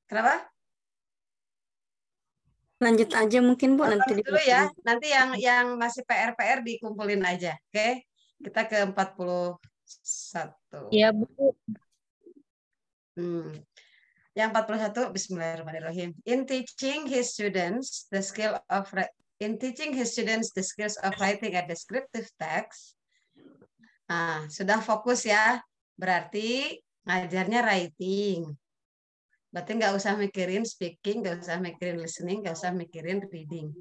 Kenapa? Lanjut aja mungkin Bu, nanti dulu ya. Nanti yang masih PR dikumpulin aja. Oke. Kita ke 41. Iya, Bu. Yang 41, Bismillahirrahmanirrahim. In teaching his students the skills of writing a descriptive text. Nah, sudah fokus ya. Berarti ngajarnya writing. Berarti nggak usah mikirin speaking, nggak usah mikirin listening, nggak usah mikirin reading.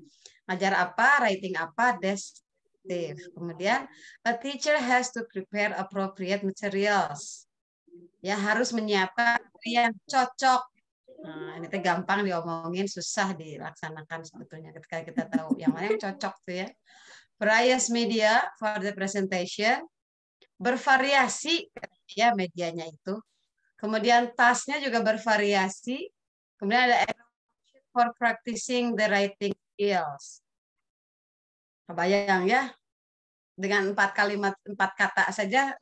Ngajar apa, writing apa, descriptive. Kemudian, a teacher has to prepare appropriate materials. Ya, harus menyiapkan yang cocok. Nah, ini tuh gampang diomongin, susah dilaksanakan sebetulnya ketika kita tahu yang mana yang cocok tuh ya. Various media for the presentation. Bervariasi ya medianya itu. Kemudian tasnya juga bervariasi. Kemudian ada for practicing the writing skills. Kebayang ya, dengan 4 kalimat, 4 kata saja,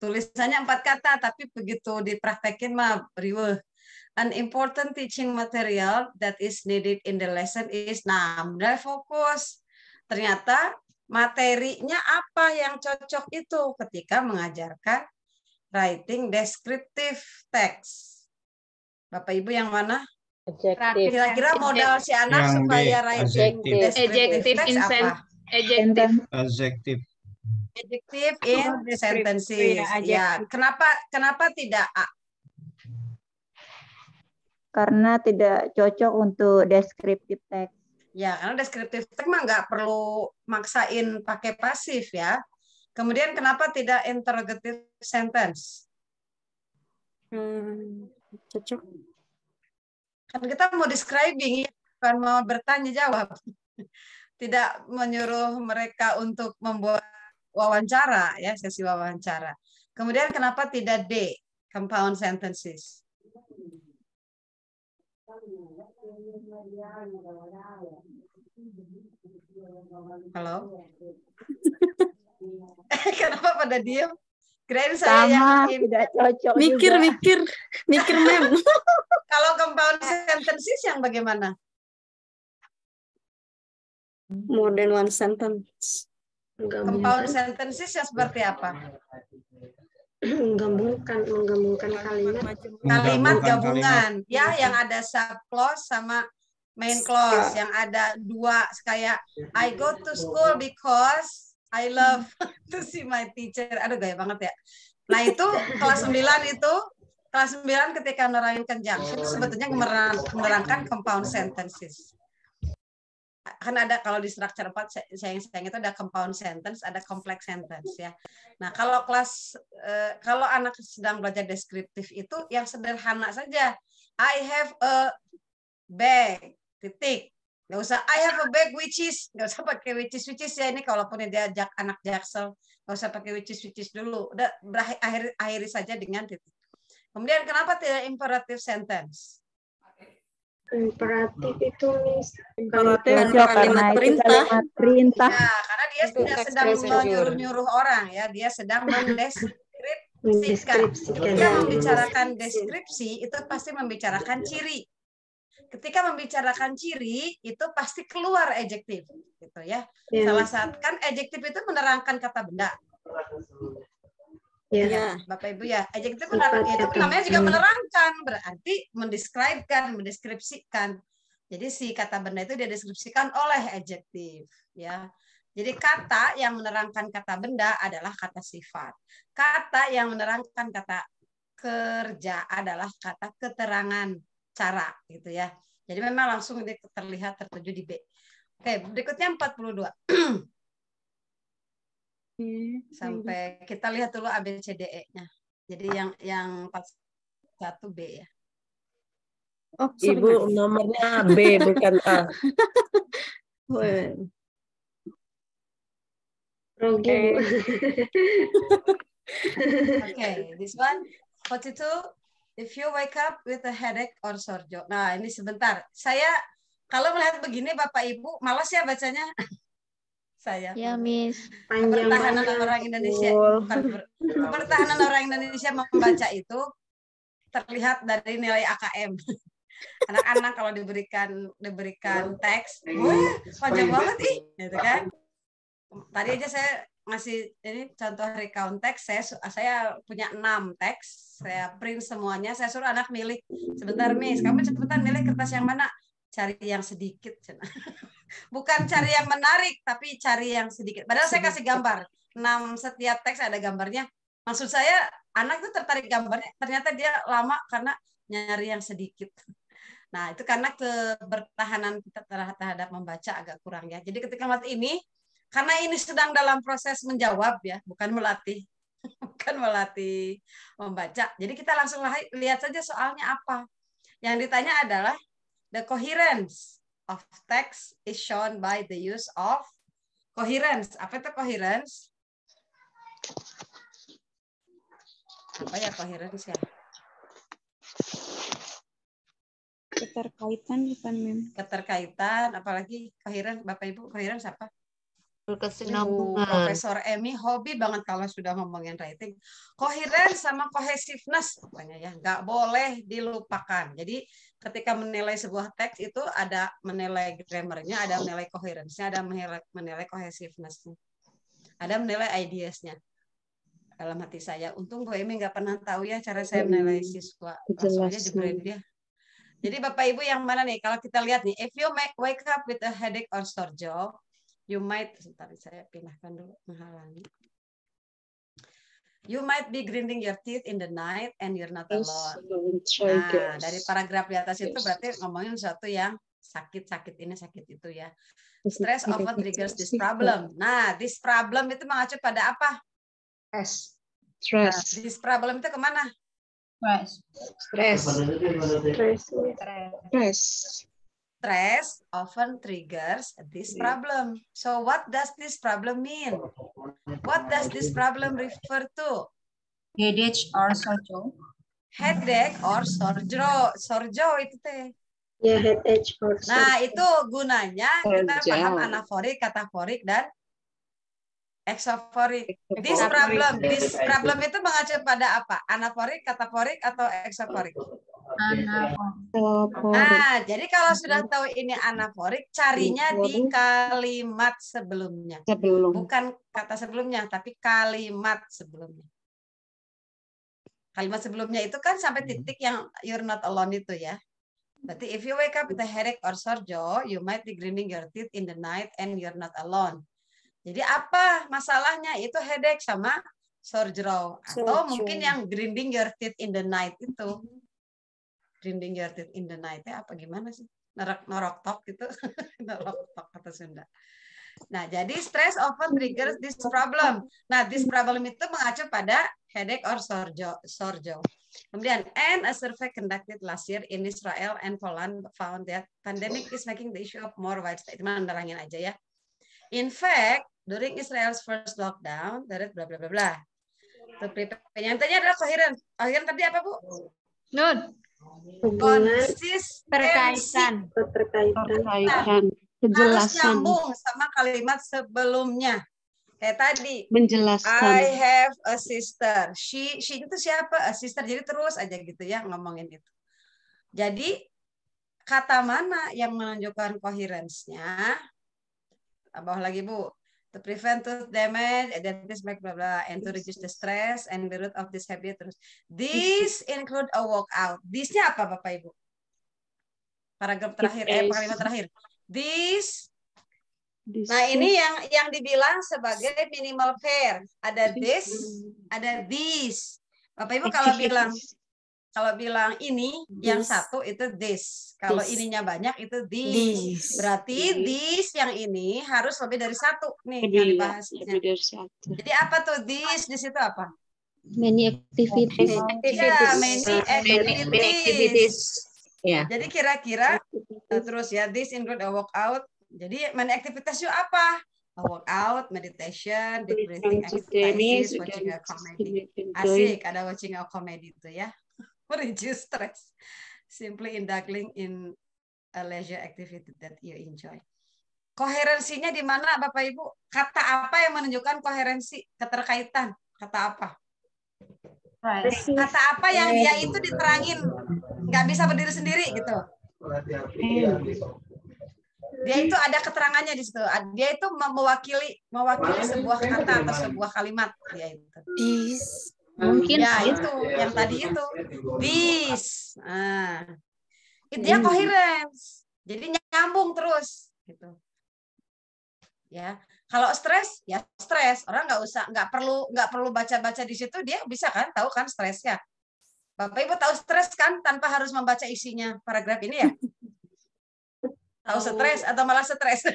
tulisannya 4 kata, tapi begitu dipraktekin mah riweuh. An important teaching material that is needed in the lesson is, nah, mulai fokus. Ternyata materinya apa yang cocok itu ketika mengajarkan writing descriptive text. Bapak Ibu yang mana? Kira-kira modal si anak yang supaya writing descriptive text apa? Adjective. Adjective in sentences. Ya, kenapa tidak A? Karena tidak cocok untuk descriptive text. Ya, karena descriptive text mah nggak perlu maksain pakai pasif ya. Kemudian kenapa tidak interrogative sentence? Cocok. Kan kita mau describing, bukan mau bertanya jawab. Tidak menyuruh mereka untuk membuat wawancara, ya, sesi wawancara. Kemudian kenapa tidak D, compound sentences? Halo? Kenapa pada diam? Kirain saya Sama, yang tidak cocok mikir mem. Kalau compound sentences yang bagaimana? More than one sentence. Compound sentences yang seperti apa? Menggabungkan kalimat gabungan ya, yang ada subclause sama main clause, yang ada 2 kayak I go to school because I love to see my teacher. Aduh, gaya banget ya. Nah, itu kelas 9 itu, kelas 9 ketika nerangin conjunction itu sebetulnya menerangkan compound sentences. Kan ada kalau di structure 4 sayang itu ada compound sentence, ada complex sentence ya. Nah, kalau kalau anak sedang belajar deskriptif itu yang sederhana saja. I have a bag, titik. Nggak usah I have a bag which is, nggak usah pakai which is ya, ini kalaupun dia anak jaksel, nggak usah pakai which is dulu. Udah akhiri saja dengan titik. Kemudian kenapa tidak imperative sentence? Imperatif itu kalimat perintah. Ya, karena dia sedang menyuruh-nyuruh orang ya, dia sedang mendeskripsikan. Ketika membicarakan deskripsi itu pasti membicarakan ciri. Ketika membicarakan ciri itu pasti keluar adjektif, gitu ya. Salah satu kan adjektif itu menerangkan kata benda. Ya, Bapak Ibu ya, adjektif menerangkan itu namanya juga menerangkan, berarti mendeskripsikan. Jadi si kata benda itu dideskripsikan oleh adjektif, ya. Jadi kata yang menerangkan kata benda adalah kata sifat. Kata yang menerangkan kata kerja adalah kata keterangan cara, gitu ya. Jadi memang langsung terlihat tertuju di B. Oke, berikutnya 42. Sampai kita lihat dulu ABCDE-nya. Jadi yang 41 B ya. Oh, Ibu nomornya B bukan A. Oke, this one 42. If you wake up with a headache or sore throat. Nah, ini sebentar. Saya kalau melihat begini Bapak Ibu, malas ya bacanya. Saya. Ya, Miss. Pertahanan orang Indonesia, pertahanan orang Indonesia membaca itu terlihat dari nilai AKM. Anak-anak kalau diberikan teks, wah panjang banget gitu kan. Tadi aja saya ngasih ini contoh recount teks, saya punya 6 teks, saya print semuanya, saya suruh anak milih. Sebentar Miss, kamu cepetan milih kertas yang mana? Cari yang sedikit. Bukan cari yang menarik, tapi cari yang sedikit. Padahal saya kasih gambar. 6 setiap teks ada gambarnya. Maksud saya anak itu tertarik gambarnya, ternyata dia lama karena nyari yang sedikit. Nah, itu karena kebertahanan kita terhadap membaca agak kurang ya. Jadi ketika melihat ini, karena ini sedang dalam proses menjawab ya, bukan melatih membaca. Jadi kita langsung lihat saja soalnya apa. Yang ditanya adalah the coherence of text is shown by the use of coherence. Apa itu coherence? Apa ya coherence ya? Keterkaitan bukan Mem. Keterkaitan, apalagi coherence, Bapak Ibu, coherence apa? Berkesinambungan. Profesor Emi hobi banget kalau sudah ngomongin writing. Coherence sama cohesiveness, pokoknya ya, nggak boleh dilupakan. Jadi ketika menilai sebuah teks itu ada menilai grammarnya, ada menilai coherence-nya, ada menilai cohesiveness-nya, ada menilai ideas-nya. Dalam hati saya, untung Bu Emi nggak pernah tahu ya cara saya menilai siswa. Langsung aja jebret dia. Jadi Bapak Ibu yang mana nih? Kalau kita lihat nih, if you wake up with a headache or sore jaw, you might, sebentar saya pindahkan dulu menghalangi. You might be grinding your teeth in the night and you're not alone. Nah, dari paragraf di atas itu berarti ngomongin sesuatu yang sakit ini, sakit itu ya. Stress often triggers this problem. Nah, this problem itu mengacu pada apa? Stress. Nah, this problem itu kemana? Stress. Stress often triggers this problem. So what does this problem mean? What does this problem refer to? Headache or sore jaw. Headache or sore jaw. Sore jaw itu teh. Ya, headache or sore. Nah, itu gunanya kita paham anaforik, kataforik, dan exoforik. This problem itu mengacu pada apa? Anaforik, kataforik, atau exoforik? Nah, jadi kalau sudah tahu ini anaforik, carinya di kalimat sebelumnya. Bukan kata sebelumnya, tapi kalimat sebelumnya. Kalimat sebelumnya itu kan sampai titik yang you're not alone itu ya. Berarti if you wake up with a headache or sore jaw, you might be grinding your teeth in the night and you're not alone. Jadi apa masalahnya? Itu headache sama sore jaw. Atau mungkin yang grinding your teeth in the night itu. Grinding your teeth in the night apa gimana sih? Norok-tok gitu. Norok-tok kata Sunda. Nah, jadi stress often triggers this problem. Nah, this problem itu mengacu pada headache or sore jaw. Kemudian, and a survey conducted last year in Israel and Poland found that pandemic is making the issue of more widespread. Cuma nerangin aja ya. In fact, during Israel's first lockdown, bla bla bla bla. Penyanyinya adalah coherent. Coherent tadi apa, Bu? Nun. Perkaitan. Kejelasan. Harus nyambung sama kalimat sebelumnya. Kayak tadi. Menjelaskan. I have a sister. She itu siapa? A sister. Jadi terus aja gitu ya ngomongin itu. Jadi kata mana yang menunjukkan coherence-nya? Bawah lagi Bu. To prevent tooth damage, identity bla bla, and to reduce the stress and the root of this habit. Terus, this include a walkout. This-nya apa Bapak Ibu? Paragraf terakhir, kalimat terakhir. This. Nah ini yang dibilang sebagai minimal pair. Ada this, ada this. Bapak Ibu kalau bilang ini, yang satu itu this. Kalau ininya banyak itu this. Berarti this yang ini harus lebih dari satu nih yang dibahasnya. Jadi apa tuh this? Di situ apa? Many activities. Ya, many activities. Ya. Jadi kira-kira terus ya this include a workout. Jadi many activities itu apa? A workout, meditation, deep breathing exercises, watching a comedy. Asik, ada watching a comedy itu ya. Reduce stress. Simply indulging in a leisure activity that you enjoy. Koherensinya di mana Bapak Ibu? Kata apa yang menunjukkan koherensi, keterkaitan? Kata apa? Kata apa yang dia itu diterangin, nggak bisa berdiri sendiri gitu. Dia itu ada keterangannya di situ. Dia itu mewakili sebuah kata atau sebuah kalimat. Dia itu. This. Mungkin Ya itu yang tadi itu. This. Nah, dia coherence. Jadi nyambung terus. Gitu. Ya, kalau stres, ya stres. Orang nggak perlu baca-baca di situ. Dia bisa kan tahu kan stresnya. Bapak Ibu tahu stres kan tanpa harus membaca isinya paragraf ini ya? Tahu stres atau malah stres?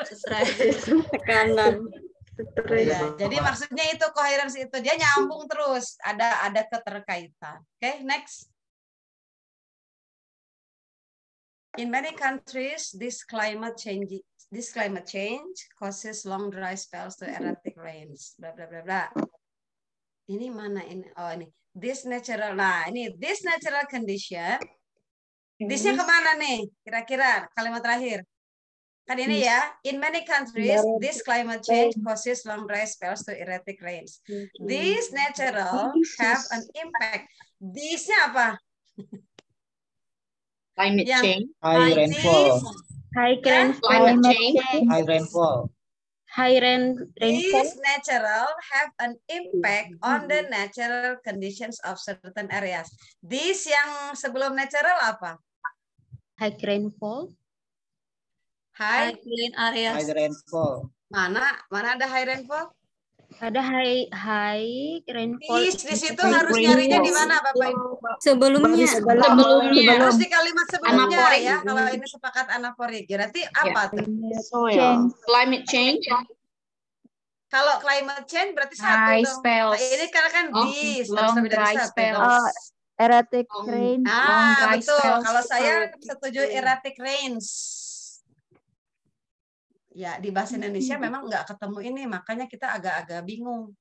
Stres. tekanan. Ya, jadi maksudnya itu koherensi itu dia nyambung terus, ada keterkaitan. Oke, next. In many countries, this climate change causes long dry spells to erratic rains. Bla bla bla bla. Ini mana ini? Oh ini. This natural. Nah ini this natural condition. This-nya kemana nih? Kira-kira kalimat terakhir. Kan ini ya, in many countries, this climate change causes long dry spells to erratic rains. These natural have an impact. These-nya apa? Climate change. High rainfall. High Climate change. High rainfall. rainfall. These natural have an impact on the natural conditions of certain areas. These yang sebelum natural apa? High rainfall. High Clean areas. High rainfall. mana ada high rainfall? Ada high rainfall. Di situ harus nyarinya di mana Bapak Ibu? Sebelumnya. Harus di kalimat sebelumnya Anaporik. ya. Kalau ini sepakat anaporik. Berarti apa tuh? Climate change. Kalau climate change berarti satu High dong. spells. Nah, ini karena kan Oh, this long harus lebih dari dry satu spells. dong. Erratic rain. Ah, dry betul. spells. Kalau saya setuju erratic rains. Ya, di bahasa Indonesia memang nggak ketemu ini, makanya kita agak-agak bingung.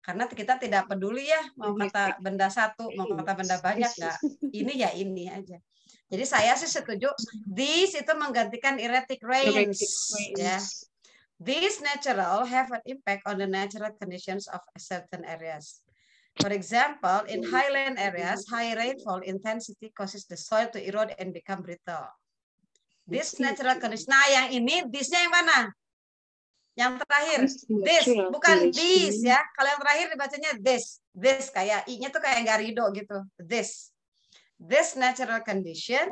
Karena kita tidak peduli ya, mau kata benda satu, mau kata benda banyak, nggak. Ini ya ini aja. Jadi saya sih setuju, this itu menggantikan erratic rains. Ya. These natural have an impact on the natural conditions of certain areas. For example, in highland areas, high rainfall intensity causes the soil to erode and become brittle. This natural condition. Nah, yang ini, this-nya yang mana? Yang terakhir, this, bukan this ya. Kalau yang terakhir dibacanya this. This kayak I-nya tuh kayak garido gitu. This. This natural condition.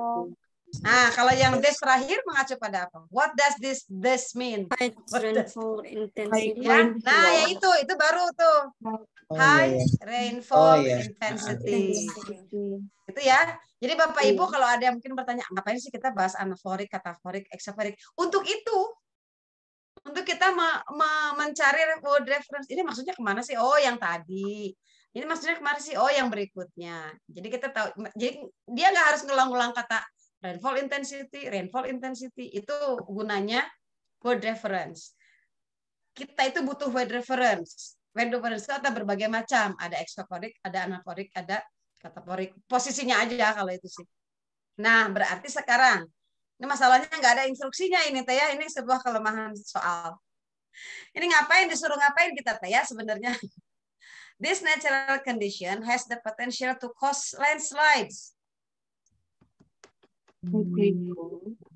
Nah, kalau yang this terakhir mengacu pada apa? What does this mean? Rainfall intensity. Ya. Nah, ya itu baru tuh. Oh, High iya, iya. rainfall Oh, iya. intensity. Itu ya. Jadi Bapak Ibu kalau ada yang mungkin bertanya, ngapain sih kita bahas anaforik, kataforik, eksaforik? Untuk itu. Untuk kita mencari word reference. Ini maksudnya kemana sih? Oh, yang tadi. Ini maksudnya kemana sih? Oh, yang berikutnya. Jadi kita tahu. Jadi dia nggak harus ngulang-ulang kata rainfall intensity. Itu gunanya word reference. Kita itu butuh word reference. Word reference itu ada berbagai macam. Ada eksaforik, ada anaforik, ada kataforik. Posisinya aja kalau itu sih. Nah, berarti sekarang ini masalahnya nggak ada instruksinya ini teh ya. Ini sebuah kelemahan soal. Ini disuruh ngapain kita teh ya sebenarnya. This natural condition has the potential to cause landslides.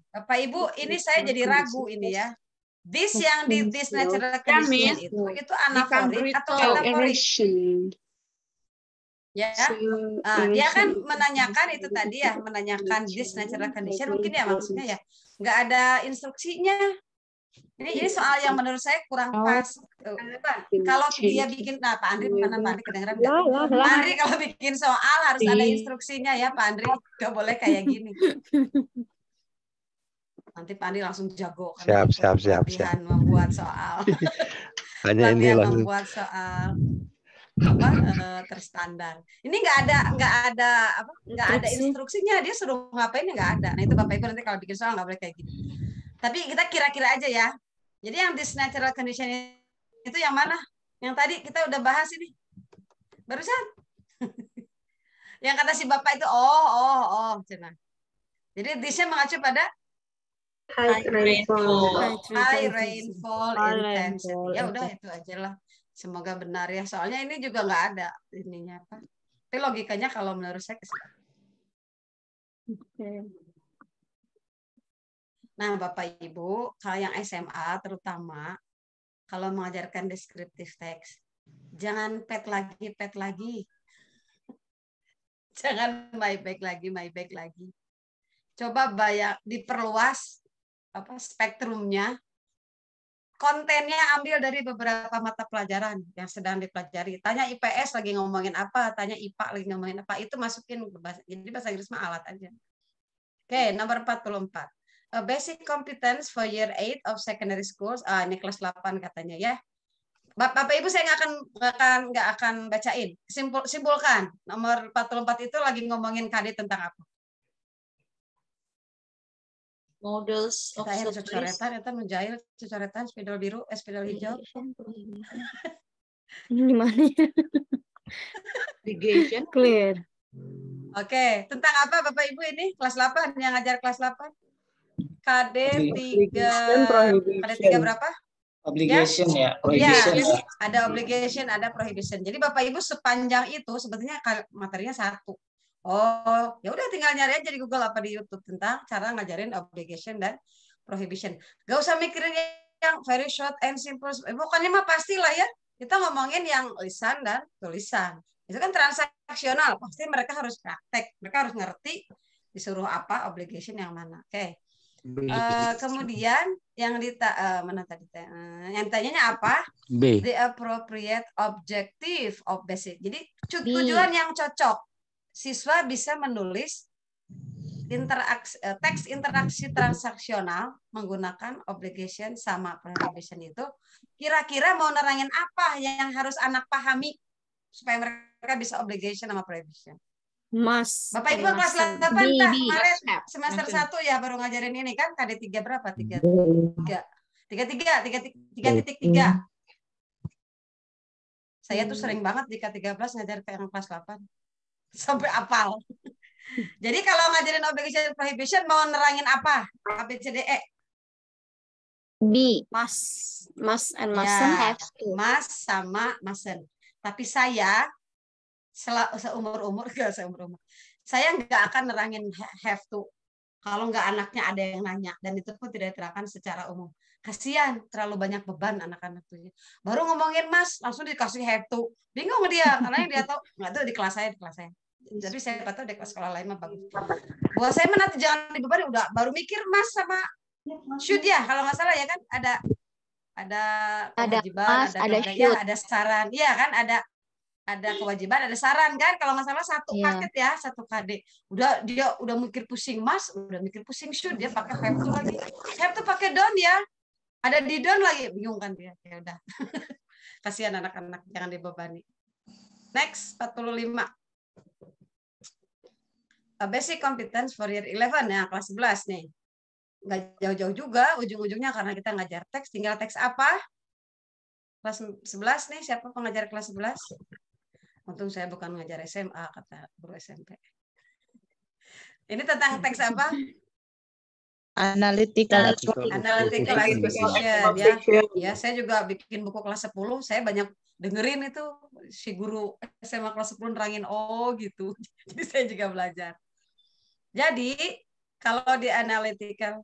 Bapak Ibu, ini saya jadi ragu ini ya. This yang di this natural condition itu anaforik atau kataforik? Ya, dia kan menanyakan itu tadi ya, menanyakan this natural condition mungkin ya maksudnya ya, nggak ada instruksinya. Ini soal yang menurut saya kurang pas. Kalau dia bikin, nah Pak Andri mana Pak Andri kedengeran nggak? Pak Andri kalau bikin soal harus ada instruksinya ya Pak Andri, nggak boleh kayak gini. Nanti Pak Andri langsung jago. Siap. Membuat soal. Hanya ini langsung. Membuat soal. Terstandar. Ini nggak ada instruksinya, dia suruh ngapain ya nggak ada. Nah itu Bapak Ibu nanti kalau bikin soal nggak boleh kayak gitu. Tapi kita kira-kira aja ya. Jadi yang this natural condition itu yang mana? Yang tadi kita udah bahas ini barusan. Yang kata si Bapak itu cina. Jadi this-nya mengacu pada High rainfall. High rainfall intensity. Ya udah itu aja lah. Semoga benar ya. Soalnya ini juga nggak ada ininya apa. Tapi logikanya kalau menurut saya Nah, Bapak Ibu, kalau yang SMA terutama, kalau mengajarkan descriptive text, jangan pet lagi. Jangan my bag lagi. Coba diperluas spektrumnya. Kontennya ambil dari beberapa mata pelajaran yang sedang dipelajari. Tanya IPS lagi ngomongin apa, tanya IPA lagi ngomongin apa, itu masukin jadi bahasa Inggris mah alat aja. Oke, nomor 44. A basic competence for year 8 of secondary schools. Ini kelas 8 katanya ya. Bapak Ibu saya nggak akan bacain. Simpulkan. Nomor 44 itu lagi ngomongin KD tentang apa? Models of Saya surveys. coretan menjahil coretan spidol biru, spidol hijau. Ini di mana ya? Irrigation. Clear. Oke, tentang apa Bapak Ibu ini? Kelas 8 yang ngajar kelas 8. KD 3 berapa? Obligation ya, Ya, prohibition ya. ada obligation, ada prohibition. Jadi Bapak Ibu sepanjang itu sebetulnya materinya satu. Oh, ya udah tinggal nyari aja di Google apa di YouTube tentang cara ngajarin obligation dan prohibition. Gak usah mikirin yang very short and simple. Pokoknya mah pastilah ya. Kita ngomongin yang lisan dan tulisan. Itu kan transaksional. Pasti mereka harus praktek. Mereka harus ngerti disuruh apa obligation yang mana. Oke. Kemudian yang mana tadi? Yang tanyanya apa? B. The appropriate objective of basic. Jadi tujuan yang cocok. Siswa bisa menulis teks interaksi transaksional menggunakan obligation sama prohibition itu. Kira-kira mau nerangin apa yang harus anak pahami supaya mereka bisa obligation sama prohibition? Mas. Bapak Ibu kelas 8 kemarin semester 1 ya baru ngajarin ini kan KD 3 berapa? 3.3. Saya tuh sering banget di K13 ngajar ke yang kelas 8. Sampai apal. Jadi kalau ngajarin obligation prohibition mau nerangin apa? A, B, C, D, E. B. Must and mustn't have to. Must sama mustn't. Tapi saya seumur-umur saya nggak akan nerangin have to kalau nggak anaknya ada yang nanya, dan itu pun tidak diterangkan secara umum. Kasihan, terlalu banyak beban anak-anak tuh. Baru ngomongin mas langsung dikasih have to, bingung dia karena yang dia tahu nggak tahu di kelas saya. Jadi saya tahu di kelas sekolah lain mah bagus. Buat saya mah nanti jangan dibebani, udah baru mikir mas sama should ya kalau nggak salah ya kan ada kewajiban, ada saran, iya kan ada kewajiban, ada saran kan kalau nggak salah satu paket ya, satu KD. Dia udah mikir pusing mas, udah mikir pusing should, dia pakai have to lagi. Have to pakai don't ya, ada di don't lagi, bingung kan dia. Ya udah. Kasihan anak-anak, jangan dibebani. Next 45. A basic competence for year 11 ya, kelas 11 nih. Nggak jauh-jauh juga ujung-ujungnya karena kita ngajar teks, tinggal teks apa? Kelas 11 nih, siapa pengajar kelas 11? Untung saya bukan ngajar SMA, kata guru SMP. Ini tentang teks apa? Analytical exposition ya. Ya, saya juga bikin buku kelas 10, saya banyak dengerin itu si guru SMA kelas 10 nerangin gitu. Jadi saya juga belajar. Jadi, kalau di analytical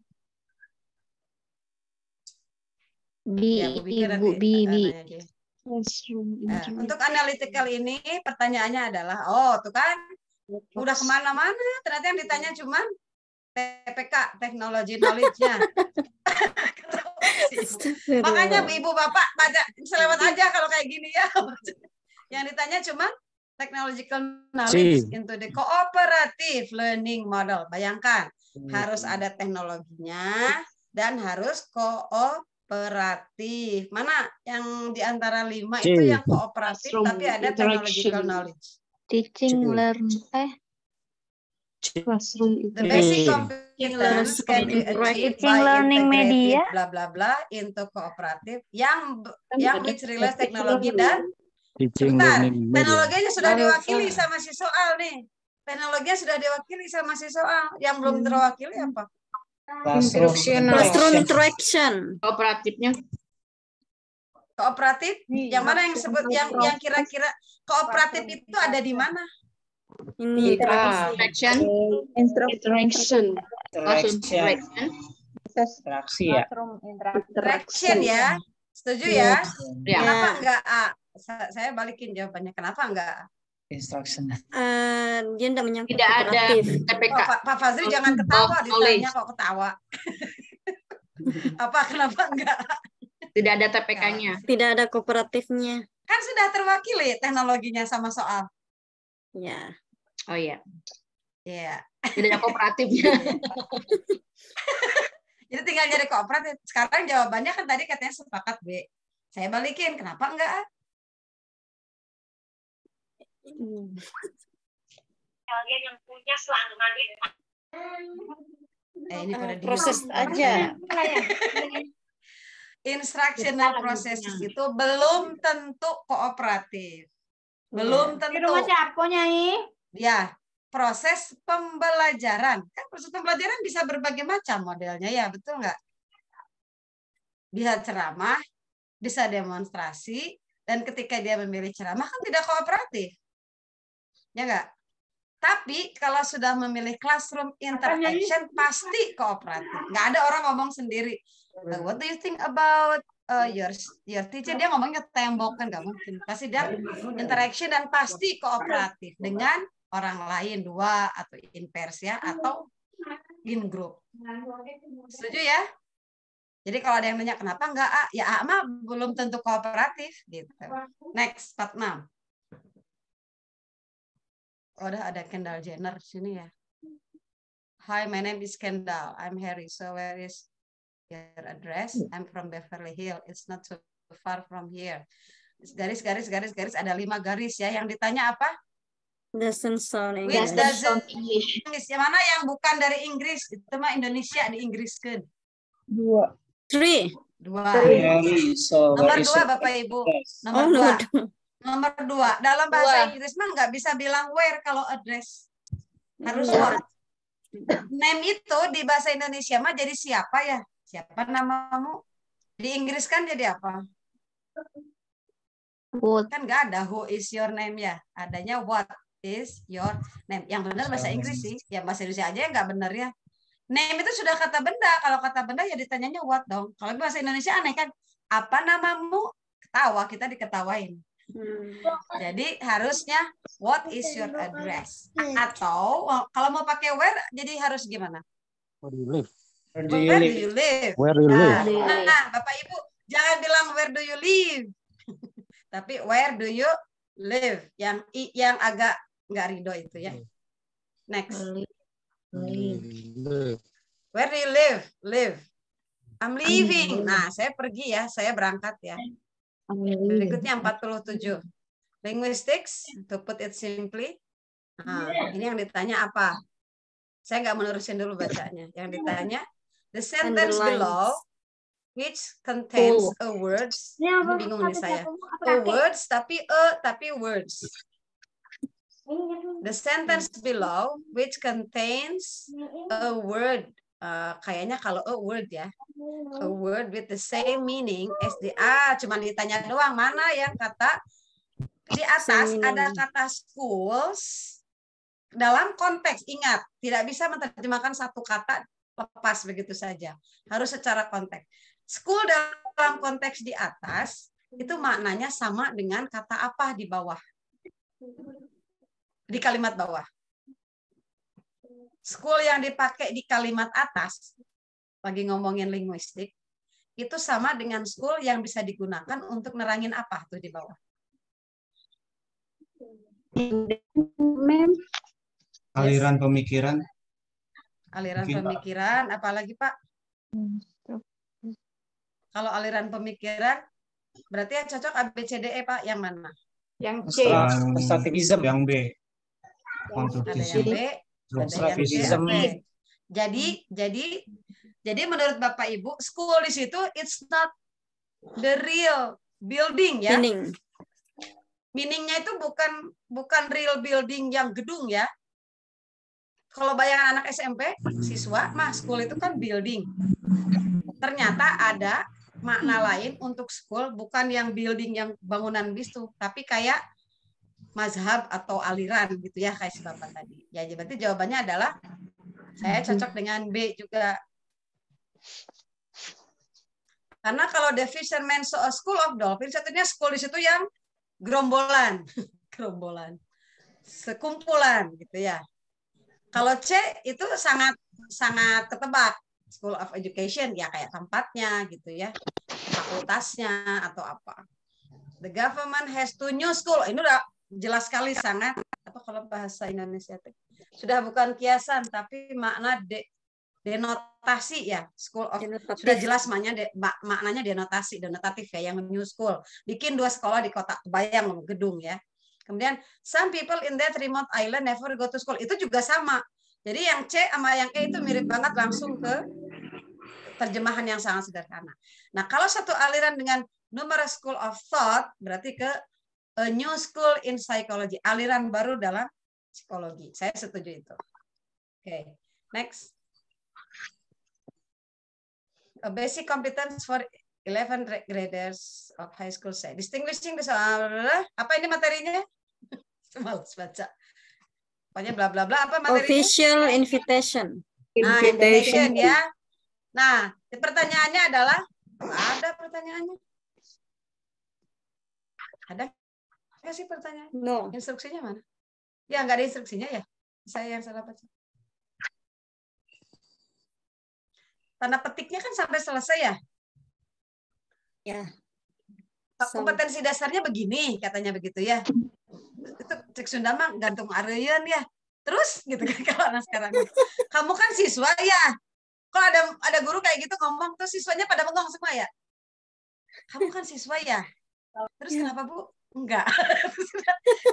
untuk analytical ini pertanyaannya adalah, tuh kan udah kemana-mana, ternyata yang ditanya cuman TPK, technology knowledge-nya. Makanya ibu bapak baca selewat aja kalau kayak gini ya. Yang ditanya cuman technological knowledge into the cooperative learning model. Bayangkan, harus ada teknologinya dan harus kooperatif. Mana yang di antara 5 itu yang kooperatif tapi ada technological knowledge? Teaching, learn, classroom the basic competence can be achieved by integrated bla bla bla into kooperatif yang which relates teknologi dan sebentar, teknologinya sudah diwakili sama si soal nih. Teknologinya sudah diwakili sama si soal. Yang belum terwakili apa? Classroom interaction. Kooperatifnya. Kooperatif? Yang mana yang sebut yang kira-kira kooperatif itu ada di mana? Ini interaction. Interaksi ya. Interaction ya. Setuju ya? Ya. Kenapa enggak A? Saya balikin jawabannya. Kenapa enggak A? Instruction. Dia tidak menyangkut Tidak ada kooperatif. TPK. Oh, Pak Fazri jangan ketawa ditanya kok ketawa. Apa kenapa enggak? Tidak ada TPK-nya. Tidak ada kooperatifnya. Kan sudah terwakili teknologinya sama soal. Ya. Oh iya. Iya. Tidak ada kooperatifnya. Jadi tinggal nyari kooperatif. Sekarang jawabannya kan tadi katanya sepakat B. Saya balikin, kenapa enggak A? Kalian yang punya selangkah Ini pada Proses diem. aja. Instructional processes itu belum tentu kooperatif. Belum tentu. siapa, Nyai? Ya, proses pembelajaran. Kan proses pembelajaran bisa berbagai macam modelnya ya, betul nggak? Bisa ceramah, bisa demonstrasi, dan ketika dia memilih ceramah kan tidak kooperatif. Ya nggak? Tapi kalau sudah memilih classroom interaction pasti kooperatif. Nggak ada orang ngomong sendiri. What do you think about your teacher? Dia ngomongnya tembok kan nggak mungkin. Pasti dia interaction dan pasti kooperatif dengan orang lain, dua atau in pairs ya, atau in group. Setuju ya? Jadi kalau ada yang nanya kenapa enggak A? Ya A mah belum tentu kooperatif gitu. Next, 46. Oh, udah ada Kendall Jenner sini ya. Hi, my name is Kendall. I'm Harry. So where is your address? I'm from Beverly Hills. It's not so far from here. Garis. Ada 5 garis ya. Yang ditanya apa? Doesn't sound Which English. doesn't English. Yang mana yang bukan dari Inggris? Itu mah Indonesia di Inggriskan. 3. 2. Nomor Nomor 2 Bapak Ibu. Nomor Oh, 2. no. Nomor 2. Dalam bahasa Inggris mah nggak bisa bilang where kalau address. Harus what. Name itu di bahasa Indonesia mah jadi siapa ya? Siapa namamu? Di Inggris kan jadi apa? What? Kan nggak ada who is your name ya. Adanya what is your name. Yang benar bahasa Inggris sih. Ya bahasa Indonesia aja yang nggak benar ya. Name itu sudah kata benda. Kalau kata benda ya ditanyanya what dong. Kalau bahasa Indonesia aneh kan. Apa namamu? Ketawa, kita diketawain. Jadi harusnya what is your address? Atau kalau mau pakai where jadi harus gimana? Where do you live? Where do you live? Where do you live? Nah, Bapak Ibu jangan bilang where do you live. Tapi where do you live? Yang agak nggak ridho itu ya. Next. Where do you live? Live. I'm leaving. Nah, saya pergi ya, saya berangkat ya. Berikutnya 47. Linguistics, to put it simply. Nah, ini yang ditanya apa? Saya nggak menerusin dulu bacanya. Yang ditanya, the sentence below which contains a words. Ini bingung nih saya. A words tapi words. The sentence below which contains a word. Kayaknya kalau a word ya. A word with the same meaning as the cuma ditanya doang mana yang kata di atas ada kata schools dalam konteks. Ingat, tidak bisa menerjemahkan satu kata lepas begitu saja. Harus secara konteks. School dalam konteks di atas itu maknanya sama dengan kata apa di bawah. Di kalimat bawah. School yang dipakai di kalimat atas, lagi ngomongin linguistik, itu sama dengan school yang bisa digunakan untuk nerangin apa tuh di bawah. Aliran pemikiran. Aliran Mungkin, pemikiran, apalagi Pak? Kalau aliran pemikiran, berarti yang cocok ABCDE Pak, yang mana? Yang C. Strategism. Yang B. Ada yang B, ada yang C. Oke. Jadi menurut Bapak Ibu, school di situ it's not the real building ya. Meaningnya itu bukan real building yang gedung ya. Kalau bayangan anak SMP, siswa, mah school itu kan building. Ternyata ada makna lain untuk school, bukan yang building yang bangunan bisu, tapi kayak mazhab atau aliran gitu ya, kayak si Bapak tadi. Ya, berarti jawabannya adalah saya cocok dengan B juga. Karena kalau the fisherman saw a school of dolphins, artinya school di situ yang gerombolan, gerombolan, sekumpulan gitu ya. Kalau C itu sangat ketebak, school of education ya kayak tempatnya gitu ya, fakultasnya atau apa. The government has two new school. Ini udah jelas sekali sangat. Apa kalau bahasa Indonesia sudah bukan kiasan tapi makna denotasi ya, school of Denotatif. sudah jelas maknanya denotasi, denotatif ya, yang new school. Bikin 2 sekolah di kota, kebayang gedung ya. Kemudian some people in that remote island never go to school. Itu juga sama. Jadi yang C sama yang E itu mirip banget, langsung ke terjemahan yang sangat sederhana. Nah, kalau satu aliran dengan numerous school of thought berarti ke a new school in psychology, aliran baru dalam psikologi. Saya setuju itu. Oke, next. A basic competence for 11 graders of high school say. Distinguishing the apa ini materinya? Malas baca. Pokoknya bla bla bla apa materinya? Official invitation. Nah, invitation ya. Nah, pertanyaannya adalah ada pertanyaannya? Ada nggak sih pertanyaan? No. Instruksinya mana? Ya nggak ada instruksinya ya. Saya yang salah baca. Tanda petiknya kan sampai selesai ya. Ya. Kompetensi dasarnya begini, katanya begitu ya. Itu cek Sunda mah gantung areun ya. Terus gitu kan kalau anak sekarang. Kamu kan siswa ya. Kalau ada guru kayak gitu ngomong, terus siswanya pada bengong semua ya. Kamu kan siswa ya. Terus kenapa Bu? Enggak.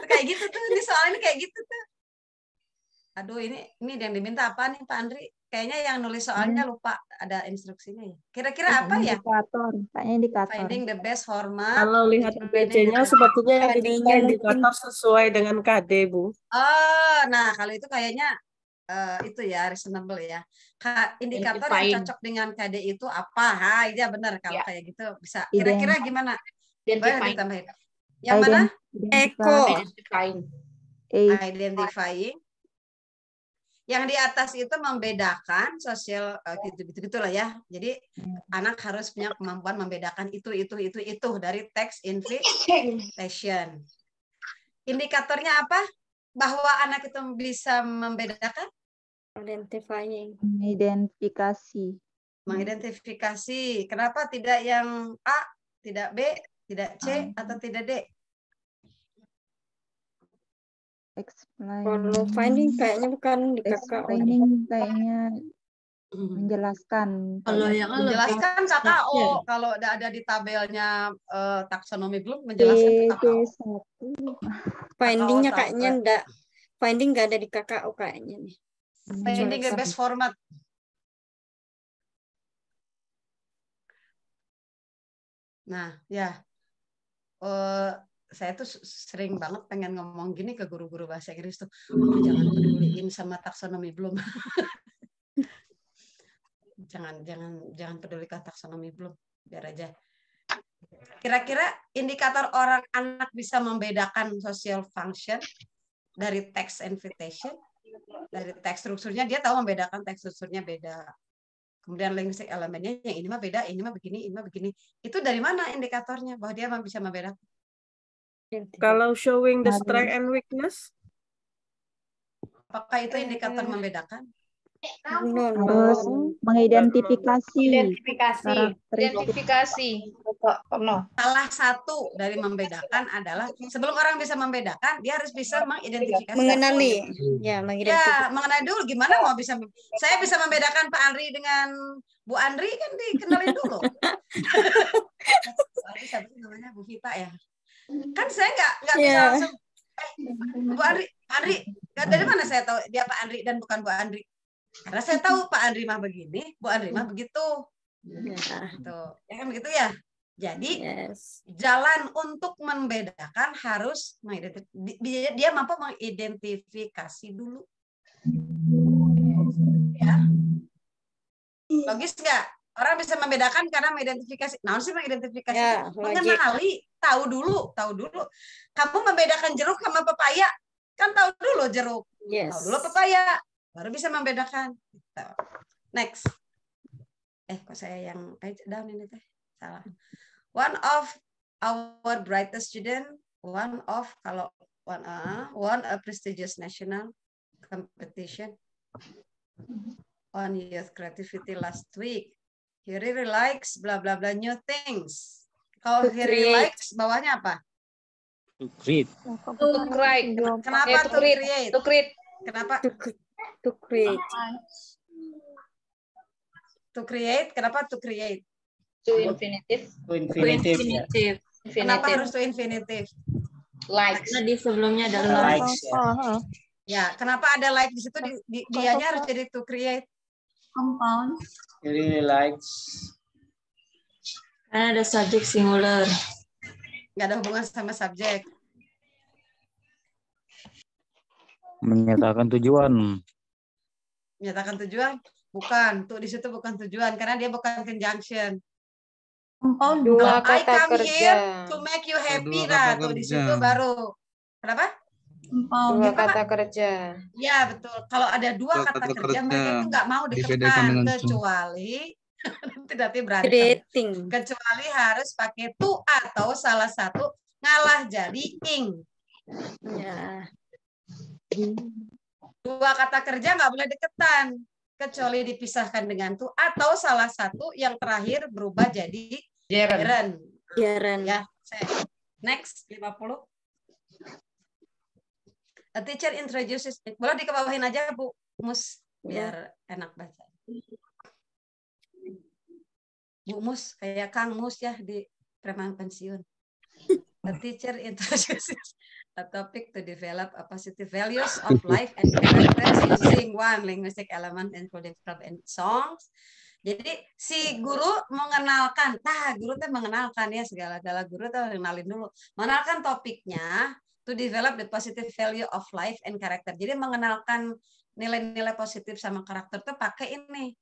Kayak gitu tuh, ini soalnya kayak gitu tuh. Aduh, ini yang diminta apa nih Pak Andri? Kayaknya yang nulis soalnya lupa ada instruksinya ya. Kira-kira apa ya? Indikator, kayaknya indikator. Finding the best format. Kalau lihat BC-nya sepertinya yang diminta indikator sesuai dengan KD, Bu. Oh, nah kalau itu kayaknya itu ya reasonable ya. Indikator yang cocok dengan KD itu apa? Ha, iya benar kalau kayak gitu bisa. Kira-kira gimana? Boleh ditambahin. Yang mana? Identifying. Yang di atas itu membedakan sosial gitu-gitulah ya. Jadi anak harus punya kemampuan membedakan itu dari teks invitation. Indikatornya apa? Bahwa anak itu bisa membedakan? Identifying. Mengidentifikasi. Kenapa tidak yang A, tidak B, tidak C, atau tidak D? Kalau finding kayaknya bukan di KKO. Explaining kayaknya menjelaskan. Kalau yang menjelaskan KKO, kalau ada di tabelnya taksonomi belum menjelaskan KKO. Findingnya kayaknya enggak. Finding enggak ada di KKO kayaknya nih. Finding the best format. Nah, ya. Saya tuh sering banget pengen ngomong gini ke guru-guru bahasa Inggris tuh, jangan peduliin sama taksonomi belum. jangan pedulikan taksonomi belum, biar aja. Kira-kira indikator orang anak bisa membedakan social function dari text invitation, dari teks strukturnya dia tahu membedakan teks strukturnya beda. Kemudian linguistic elemennya yang ini mah beda, ini mah begini, ini mah begini. Itu dari mana indikatornya bahwa dia bisa membedakan? Kalau showing the strength and weakness, apakah itu indikator membedakan? Harus mengidentifikasi. Identifikasi. Salah satu dari membedakan adalah sebelum orang bisa membedakan, dia harus bisa mengidentifikasi. Mengenali. Ya, mengenali dulu. Gimana mau bisa? Saya bisa membedakan Pak Andri dengan Bu Andri kan dikenalin dulu. Namanya Bu Vita ya. Kan saya nggak bisa langsung Bu Andri dari mana saya tahu dia Pak Andri dan bukan Bu Andri? Karena saya tahu Pak Andri mah begini, Bu Andri mah begitu. Gitu. Ya kan begitu ya. Jadi jalan untuk membedakan harus dia mampu mengidentifikasi dulu. Ya. Logis nggak? Orang bisa membedakan karena mengidentifikasi. Nah, sih mengidentifikasi. Ya, mengenali, tahu dulu. Kamu membedakan jeruk sama pepaya, kan tahu dulu jeruk. Tahu dulu pepaya, baru bisa membedakan. Next. Kok saya yang page down ini teh salah. One of our brightest student, one a prestigious national competition on youth creativity last week. He really likes blah blah blah new things. Kalau he really likes bawahnya apa? To create. To create. Kenapa to create? To create. Kenapa? To create. To create. Kenapa to create? To infinitive. To infinitive. Ya. Kenapa harus to infinitive? Likes. Karena di sebelumnya ada Likes ya. Ya, kenapa ada like di situ? Dianya harus jadi to create. compound. He really likes. Karena ada subjek singular. Nggak ada hubungan sama subjek. Menyatakan tujuan. Menyatakan tujuan? Bukan. Tuh di situ bukan tujuan karena dia bukan conjunction. Compound Dua I kata come kerja. here to make you happy. Dua Nah, kata tuh di kerja. situ baru. Kenapa? compound. Dua kata kerja. Ya, betul. Kalau ada dua kata kerja, mereka itu nggak mau dibedakan dikekan dengan to. kecuali nanti berantem. Creating. Kecuali harus pakai to atau salah satu ngalah jadi ing. Ya. Dua kata kerja nggak boleh deketan kecuali dipisahkan dengan to atau salah satu yang terakhir berubah jadi gerund. Gerund. Ya, next 50. A teacher introduces. Boleh dikebawahin aja Bu Mus biar enak baca. Bu Mus kayak Kang Mus ya di preman pensiun. A teacher introduces a topic to develop a positive values of life and characters using one linguistic element including verb and songs. Jadi si guru mengenalkan, guru tuh mengenalkan ya segala-gala guru tuh mengenalin dulu. Mengenalkan topiknya to develop the positive value of life and character. Jadi mengenalkan nilai-nilai positif sama karakter tuh pakai ini.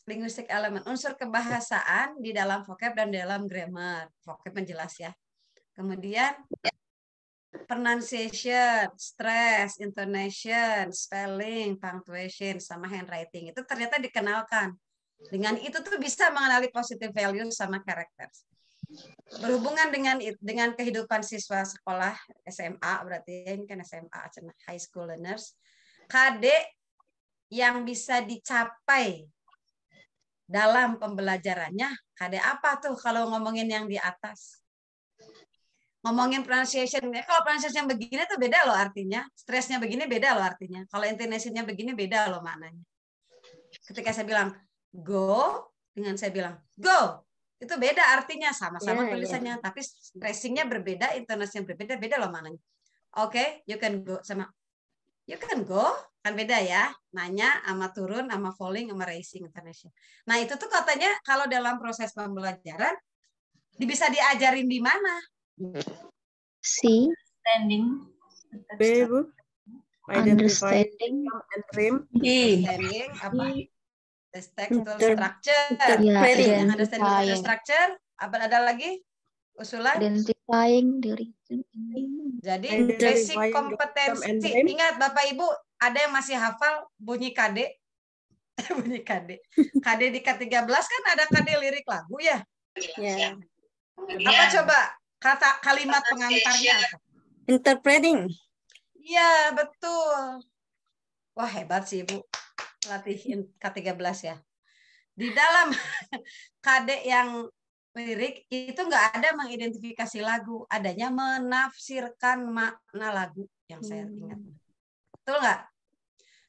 Linguistic element, unsur kebahasaan di dalam vocab dan dalam grammar. Vocab menjelas ya. Kemudian pronunciation, stress, intonation, spelling, punctuation, sama handwriting. Itu ternyata dikenalkan. Dengan itu tuh bisa mengenali positive value sama karakter. Berhubungan dengan kehidupan siswa sekolah SMA, berarti ini kan SMA, high school learners. KD yang bisa dicapai dalam pembelajarannya, KD apa tuh kalau ngomongin yang di atas? Ngomongin pronunciation, kalau pronunciation begini tuh beda loh artinya, stresnya begini beda loh artinya, kalau intonasinya begini beda loh maknanya. Ketika saya bilang go, dengan saya bilang go, itu beda artinya, sama-sama tulisannya, tapi stressingnya berbeda, intonasinya berbeda, beda loh maknanya. Oke, you can go sama you can go, kan beda ya, nanya sama turun, sama falling, sama raising intonation. Nah itu tuh katanya kalau dalam proses pembelajaran bisa diajarin di mana? C. Standing. B, Bu. Identify Understanding. and dream. Understanding apa? The textual structure. Ya, Yang understanding the structure. Apa ada lagi? Usulan? identifying the reason. Jadi Identifying basic the kompetensi. and dream. Ingat Bapak Ibu, ada yang masih hafal bunyi KD? Bunyi KD. KD di K13 kan ada KD lirik lagu ya? Ya. Apa coba kata kalimat pengantarnya apa? Interpreting. Iya, betul. Wah, hebat sih Ibu. Latihin K13 ya. Di dalam KD yang lirik itu nggak ada mengidentifikasi lagu, adanya menafsirkan makna lagu yang saya ingat. Betul nggak?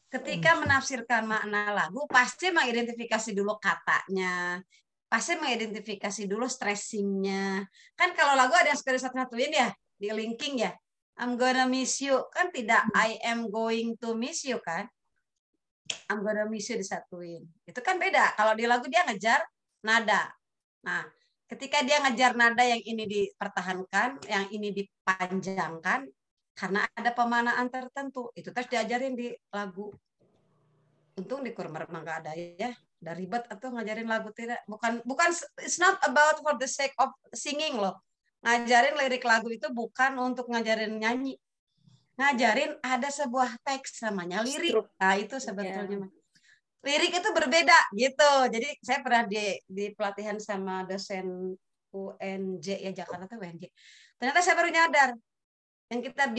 Ketika menafsirkan makna lagu, pasti mengidentifikasi dulu katanya, pasti mengidentifikasi dulu stressingnya. Kan kalau lagu ada yang sekali satu-satuin ya, di linking ya. I'm gonna miss you. Kan tidak I am going to miss you kan. I'm gonna miss you disatuin. Itu kan beda. Kalau di lagu dia ngejar nada. Nah, ketika dia ngejar nada yang ini dipertahankan, yang ini dipanjangkan, karena ada pemanaan tertentu. Itu terus diajarin di lagu. Untung di Kurmer mah nggak ada ya. Udah ribet atau ngajarin lagu tidak. Bukan, it's not about for the sake of singing loh. Ngajarin lirik lagu itu bukan untuk ngajarin nyanyi. Ngajarin ada sebuah teks namanya lirik. Nah, itu sebetulnya. lirik itu berbeda gitu. Jadi saya pernah di pelatihan sama dosen UNJ ya, Jakarta tuh UNJ. Ternyata saya baru nyadar yang kita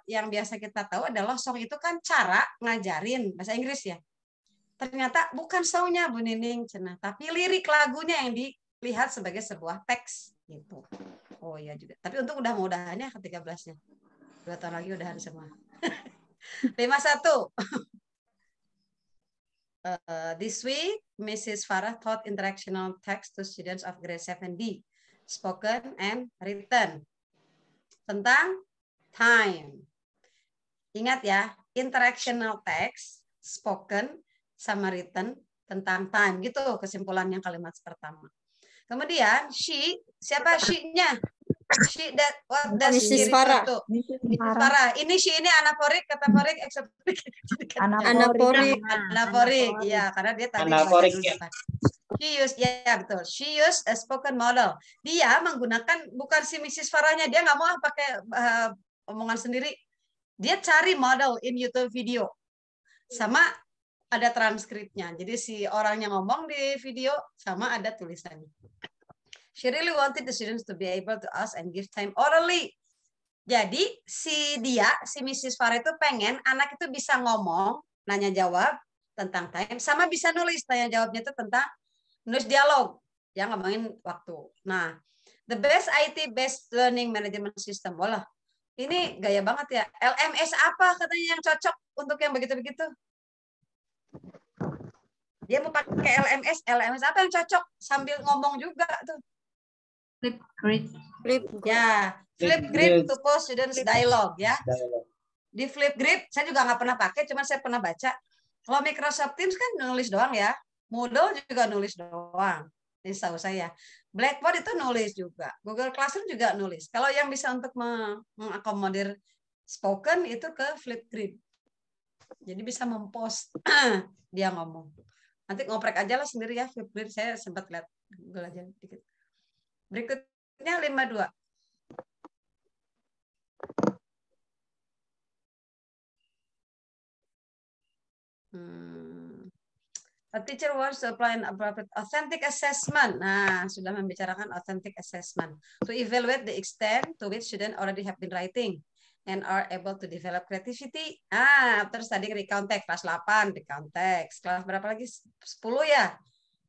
yang biasa kita tahu adalah song itu kan cara ngajarin bahasa Inggris ya. Ternyata bukan songnya Bu Nining cenah, tapi lirik lagunya yang dilihat sebagai sebuah teks gitu. Oh iya juga. Tapi untuk udah mau udahannya ke-13-nya. 2 tahun lagi udahan semua. 51. This week, Mrs. Farah taught interactional text to students of grade 7D, spoken and written. Tentang time. Ingat ya, interactional text, spoken, sama written, tentang time. Gitu kesimpulannya kalimat pertama. Kemudian, siapa she-nya? She that what does she refer to? Mrs. Farah. Ini she ini anaporik, kataporik, eksoporik. Anaporik. Ya, karena dia tadi Anaporik ya. She used, ya betul. She used a spoken model. Dia menggunakan bukan si Mrs. Farahnya, dia nggak mau pakai omongan sendiri. Dia cari model in YouTube video. Sama ada transkripnya. Jadi si orangnya ngomong di video sama ada tulisannya. She really wanted the students to be able to ask and give time orally. Jadi si Mrs. Farah itu pengen anak itu bisa ngomong, nanya jawab tentang time, sama bisa nulis tanya jawabnya itu tentang nulis dialog, yang ngomongin waktu. Nah, the best IT based learning management system. Walah, ini gaya banget ya. LMS apa katanya yang cocok untuk yang begitu-begitu? Dia mau pakai LMS apa yang cocok sambil ngomong juga tuh? Flipgrid. Flipgrid to post students dialogue ya. Di Flipgrid saya juga nggak pernah pakai, cuma saya pernah baca. Kalau Microsoft Teams kan nulis doang ya. Moodle juga nulis doang. Ini tahu saya. Blackboard itu nulis juga. Google Classroom juga nulis. Kalau yang bisa untuk mengakomodir spoken itu ke Flipgrid. Jadi bisa mempost dia ngomong. Nanti ngoprek aja lah sendiri ya Flipgrid. Saya sempat lihat Google aja dikit. Berikutnya 52. A teacher wants to apply an appropriate authentic assessment. Nah, sudah membicarakan authentic assessment. To evaluate the extent to which students already have been writing and are able to develop creativity. Terus tadi recount text, kelas 8, recount text. Kelas berapa lagi? 10 ya?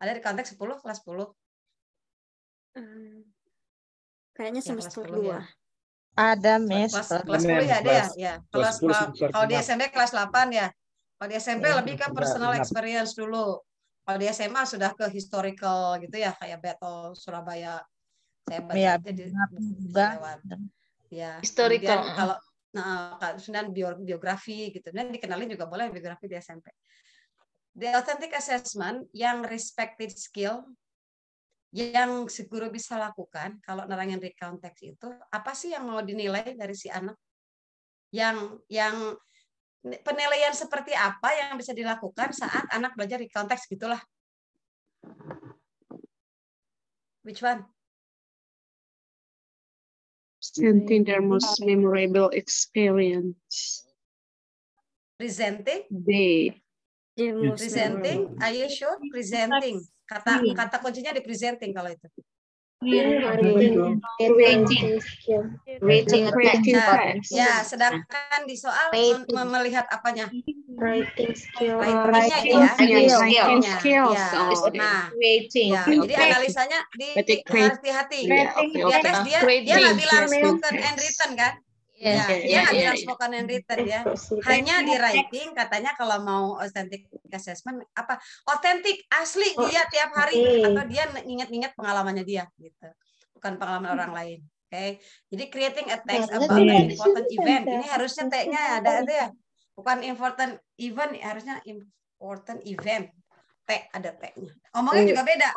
Ada recount text 10, kelas 10. Kayaknya semester 2. Ya. Ada, Miss. Kelas 10 ya ada ya. Kalau di SMP kelas 8 ya. Kalau di SMP lebih ke personal experience dulu. Kalau di SMA sudah ke historical gitu ya, kayak Battle Surabaya. Saya baca Ya, jadi juga. Ya. Historical. Kalau biografi gitu. Dan dikenalin juga boleh biografi di SMP. The authentic assessment yang respected skill yang si guru bisa lakukan kalau nerangin recount text itu, apa sih yang mau dinilai dari si anak? Yang penilaian seperti apa yang bisa dilakukan saat anak belajar recount text gitulah. Which one? Presenting their most memorable experience. Presenting? Presenting? Are you sure? Presenting. Kata kuncinya di presenting kalau itu. Writing text. Ya, sedangkan di soal melihat apanya? Writing skill. Writing skills. Nah, Writing. ya, jadi analisanya hati-hati. Di atas dia nggak bilang spoken and written kan? Ya, dia nggak bilang spoken and written ya. Hanya di writing katanya kalau mau authentic assessment apa? Authentic asli dia tiap hari atau dia ingat-ingat pengalamannya dia gitu. Bukan pengalaman orang lain. Oke. Jadi creating a text about an important event. Ini harusnya T-nya ada ya. Bukan important event, harusnya important event. T ada T-nya. Ngomongnya juga beda.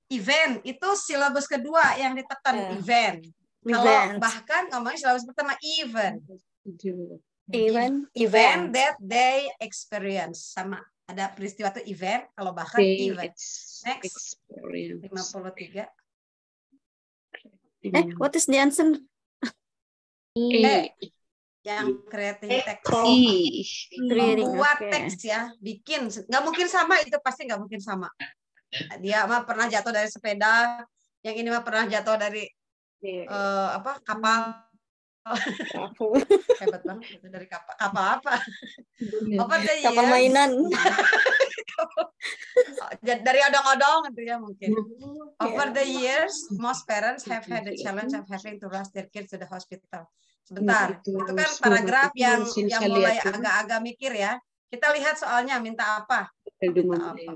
Event itu silabus kedua yang ditekan event. Kalau bahkan ngomongnya silabus pertama event that they experience, sama ada peristiwa itu event, kalau bahkan event. Next 53. What is the answer? yang creating text. Creating, Membuat oke. teks ya, bikin. Nggak mungkin sama, itu pasti nggak mungkin sama. Dia mah pernah jatuh dari sepeda, yang ini mah pernah jatuh dari kapal. Hebat banget itu dari kapal apa? Over the Kapal years. mainan. Dari odong-odong gitu ya mungkin. Over the years, most parents have had the challenge of having to rush their kids to the hospital. Sebentar, itu kan paragraf yang mulai agak-agak mikir ya. Kita lihat soalnya minta apa? Minta apa?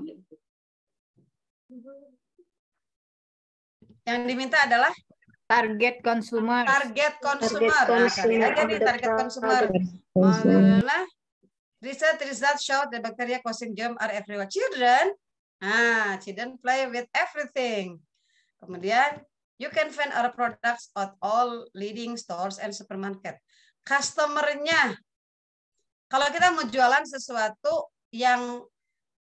Yang diminta adalah Target consumer. target consumer. Nah, kali aja nih target consumer. Mana? Research results show the bacteria causing germ are everywhere. Children, children play with everything. Kemudian, you can find our products at all leading stores and supermarket. Customer-nya, kalau kita mau jualan sesuatu yang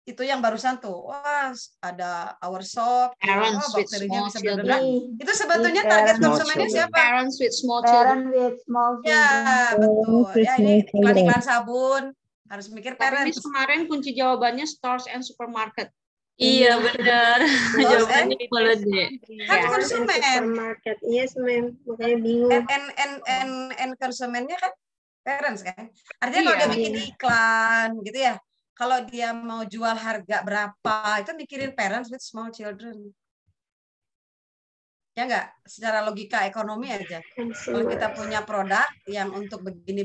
itu yang barusan tuh, wah ada our shop, Parents with bakterinya small bisa bla-bla-bla. children. Itu sebetulnya target Small konsumennya children. siapa? Parents with small children. Parent with small Ya, children. betul. Ya, ini iklan-iklan sabun. Harus mikir Tapi parents. Miss kemarin kunci jawabannya stores and supermarket. Iya benar. Jawabannya holiday. Kan Ya. konsumen. Supermarket. Yes, ma'am. Makanya bingung. And konsumennya kan parents kan. Artinya kalau Iya. dia bikin iklan gitu ya. Kalau dia mau jual harga berapa, itu mikirin parents with small children. Ya enggak? Secara logika ekonomi aja. Kalau kita punya produk yang untuk begini,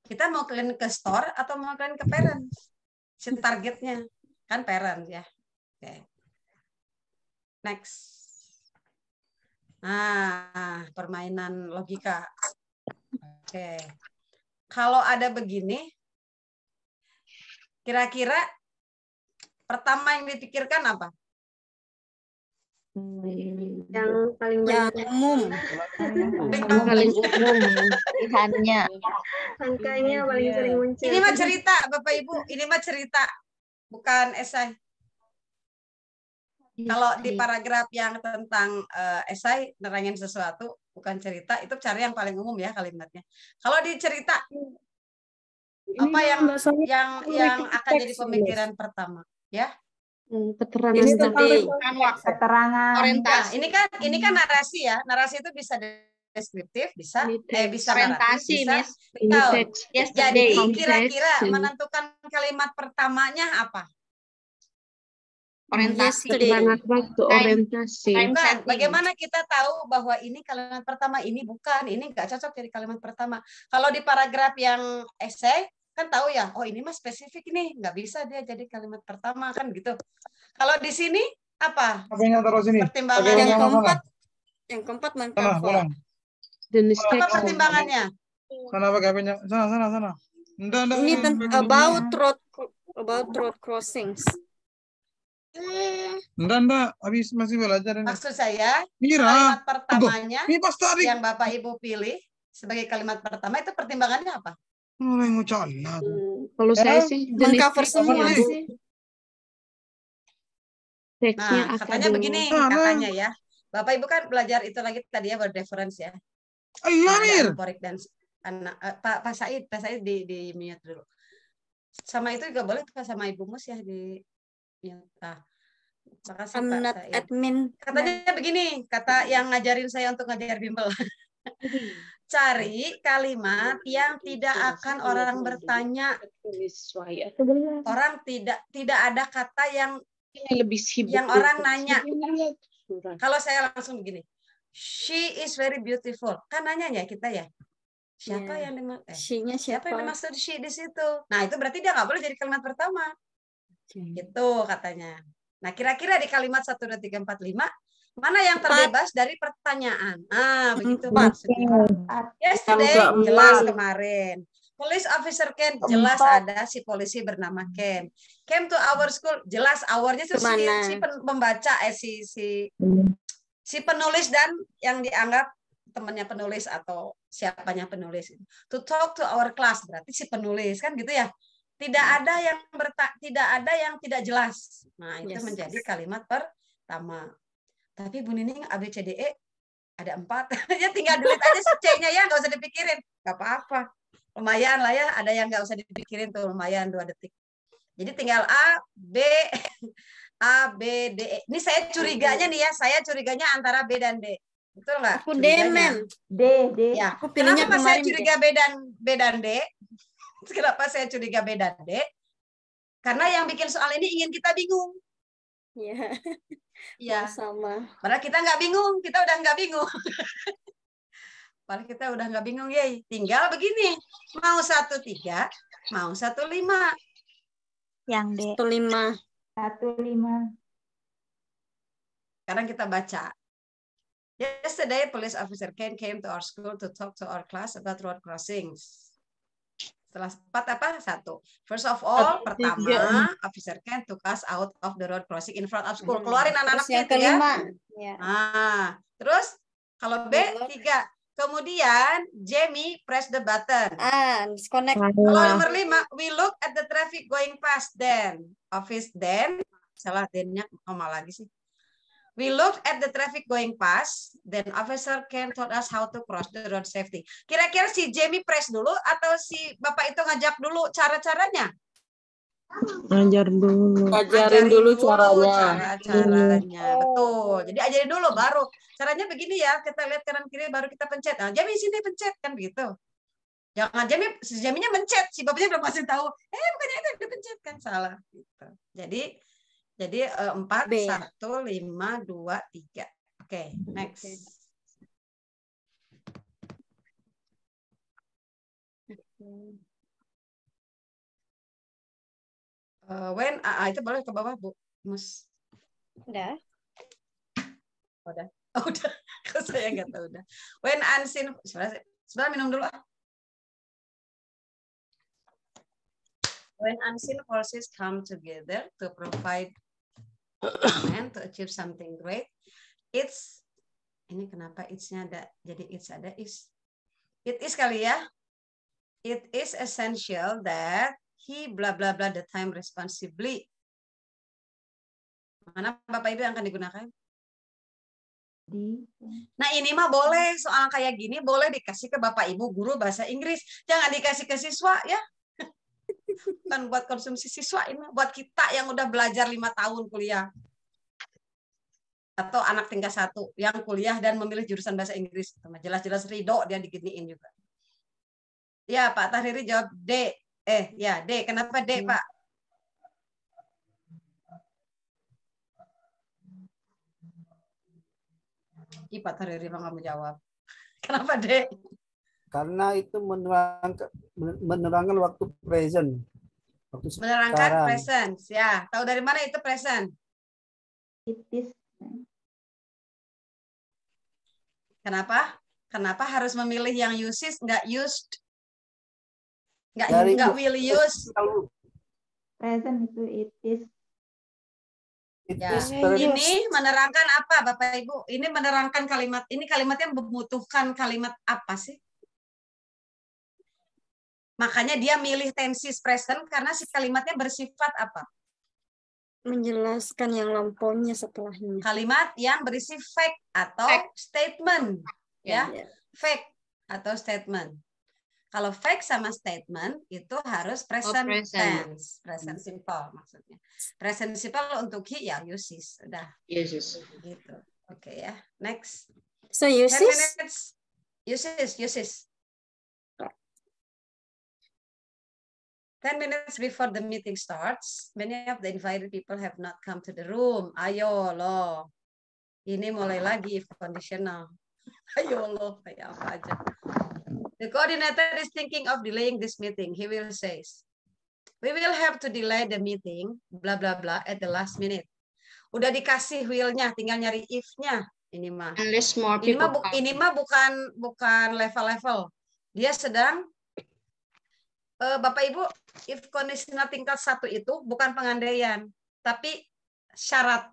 kita mau kalian ke store atau mau kalian ke parents? Si targetnya kan parents ya. Oke. Next. Nah, permainan logika. Oke. Kalau ada begini, kira-kira pertama yang dipikirkan apa? Yang paling Yang banyak umum. Paling umum pilihannya. angkanya paling sering muncul. Ini mah cerita, Bapak Ibu. Ini mah cerita, bukan esai. Kalau di paragraf yang tentang esai nerangin sesuatu, bukan cerita, itu cara yang paling umum ya kalimatnya. Kalau di cerita, apa yang akan jadi pemikiran pertama? Ya, Keterangan Yesterday. Keterangan. Orientasi. Nah, ini kan narasi ya. Narasi itu bisa deskriptif, bisa bisa naratif, Orientasi, bisa Miss. recount. Jadi Yesterday. kira-kira menentukan kalimat pertamanya apa? Orientasi. waktu orientasi. Time Bukan. setting. Bagaimana kita tahu bahwa ini kalimat pertama, ini bukan, ini nggak cocok jadi kalimat pertama. Kalau di paragraf yang esai kan tahu ya, oh ini mah spesifik nih, nggak bisa dia jadi kalimat pertama kan gitu. Kalau di sini apa? Apanya taruh sini? Pertimbangan Yang keempat Sana, mengcover. pulang. apa pertimbangannya? Sana pakai HP-nya. Sana. Enggak. Ini about road crossings. Enggak. Habis masih belajar ini. Maksud saya Mira. kalimat pertamanya Ini pas tadi. yang Bapak Ibu pilih sebagai kalimat pertama itu pertimbangannya apa? Mulai ngucapnya. Kalau saya sih Mengcover semua apa sih. teksnya Nah, katanya begini, katanya ya. Bapak Ibu kan belajar itu lagi tadi ya, word reference ya. Iya, Mir. Porik dan anak Pak Said di mute dulu. Sama itu juga boleh Pak sama Ibu Mus ya di mute. Makasih I'm Pak not Said. admin. Katanya begini, kata yang ngajarin saya untuk ngajar bimbel. Cari kalimat yang tidak akan orang bertanya. Orang tidak ada kata yang lebih sibuk. yang orang nanya. Kalau saya langsung begini, she is very beautiful. Kan nanya ya kita ya. Siapa Ya. yang dimaksud? She-nya Siapa siapa? yang dimaksud she di situ? Nah, itu berarti dia nggak boleh jadi kalimat pertama. Gitu katanya. Nah, kira-kira di kalimat 1, 2, 3, 4, 5, mana yang terbebas dari pertanyaan? Begitu maksudnya. Yesterday, Kalau jelas keempat. kemarin. Police officer Ken, jelas ada si polisi bernama Ken. Came to our school, jelas hournya itu Kemana? si pembaca, si penulis dan yang dianggap temannya penulis atau siapanya penulis. To talk to our class, berarti si penulis kan gitu ya. Tidak ada yang tidak jelas. Nah, itu Yes. menjadi kalimat pertama. Tapi Bu Nining ABCDE ada 4. Ya tinggal delete aja si C-nya ya, nggak usah dipikirin. Nggak apa-apa. Lumayan lah ya, ada yang nggak usah dipikirin tuh, lumayan 2 detik. Jadi tinggal A, B, D, E. Ini saya curiganya nih ya, saya curiganya antara B dan D. Betul nggak? Aku D, Mem. D. Ya. Aku pilihnya Kenapa saya kemarin curiga B dan D? Kenapa saya curiga B dan D? Karena yang bikin soal ini ingin kita bingung. Iya. Iya. Sama. Padahal kita nggak bingung, kita udah nggak bingung. Padahal kita udah nggak bingung, Yey. Tinggal begini, mau 1,3, mau 1,5. Yang D. 1,5. 1,5. Sekarang kita baca. Yesterday, police officer Ken came to our school to talk to our class about road crossings. Setelah 4 apa? 1. First of all, pertama, officer Ken took us out of the road crossing in front of school. Keluarin anak-anaknya itu ya. Ya. Nah, terus kalau B 3. Kemudian Jamie press the button. Disconnect. Kalau nomor 5, we look at the traffic going past then. Office then, salah then-nya koma lagi sih. We looked at the traffic going past, then officer Ken told us how to cross the road safety. Kira-kira si Jamie press dulu atau si Bapak itu ngajak dulu cara-caranya? Ajarin dulu caranya. Cara-caranya. Betul. Jadi ajarin dulu baru. Caranya begini ya, kita lihat kanan kiri baru kita pencet. Nah, Jamie sini pencet kan begitu. Jangan si Jamie-nya mencet, si bapaknya belum kasih tahu. Bukannya itu dipencet kan salah gitu. Jadi 4, 1, 5, 2, 3. Oke, next. When itu boleh ke bawah, Bu. Mus. Udah. Udah. Udah. Kalau saya nggak tahu udah. When unseen, sebentar minum dulu. When unseen forces come together to provide and to achieve something great, ini kenapa it's-nya ada, jadi it's ada is. It is kali ya. It is essential that he blah blah blah the time responsibly. Mana Bapak Ibu yang akan digunakan? Nah ini mah boleh, soal kayak gini boleh dikasih ke Bapak Ibu guru bahasa Inggris. Jangan dikasih ke siswa ya. Bukan buat konsumsi siswa, ini buat kita yang udah belajar 5 tahun kuliah. Atau anak tingkat 1 yang kuliah dan memilih jurusan bahasa Inggris. Jelas-jelas ridho dia diginiin juga. Ya Pak Tahriri jawab D. Ya D. Kenapa D Pak? Pak Tahriri mah nggak mau jawab. Kenapa D? Karena itu menerangkan waktu present. Menerangkan present. Ya, tahu dari mana itu present? It is. Kenapa? Kenapa harus memilih yang uses, nggak used? Nggak will use. Present itu it is. Ya. Ini menerangkan apa Bapak Ibu? Ini menerangkan kalimat, ini kalimatnya membutuhkan kalimat apa sih? Makanya dia milih tenses present karena si kalimatnya bersifat apa? Menjelaskan yang lampaunya setelahnya. Kalimat yang berisi fact atau statement. Ya, fact atau statement. Kalau fact sama statement itu harus present tense, present simple maksudnya. Present simple untuk he ya uses, sudah. Yes. Gitu. Oke ya. Next. So uses. Uses. 10 minutes before the meeting starts, many of the invited people have not come to the room. Ayo loh. Ini mulai lagi if conditional. Ayo loh, kayak apa aja. The coordinator is thinking of delaying this meeting. He will say, we will have to delay the meeting, blah, blah, blah, at the last minute. Udah dikasih will-nya, tinggal nyari if-nya. Ini mah. Ini mah bukan level-level. Dia sedang, Bapak Ibu, if conditional tingkat 1 itu bukan pengandaian, tapi syarat.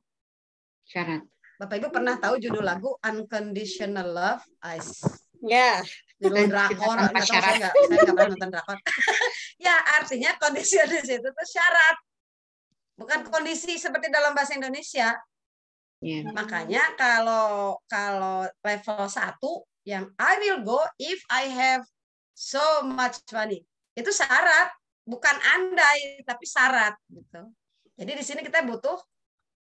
Bapak Ibu pernah tahu judul lagu Unconditional Love? Ya. Judul drakor, saya nggak pernah nonton drakor. Ya, artinya kondisi di situ itu syarat. Bukan kondisi seperti dalam bahasa Indonesia. Makanya kalau level 1 yang I will go if I have so much money. Itu syarat, bukan andai, tapi syarat gitu. Jadi di sini kita butuh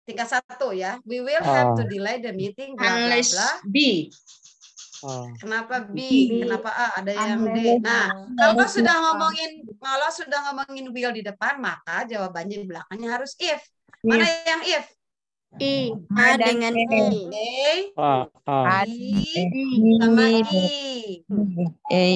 tingkat 1 ya. We will have to delay the meeting bla bla Unless bla. B. Kenapa B? Kenapa A? Ada yang D. Nah, kalau sudah ngomongin will di depan, maka jawabannya di belakangnya harus if. Mana yang if? I. A dengan I. I sama I.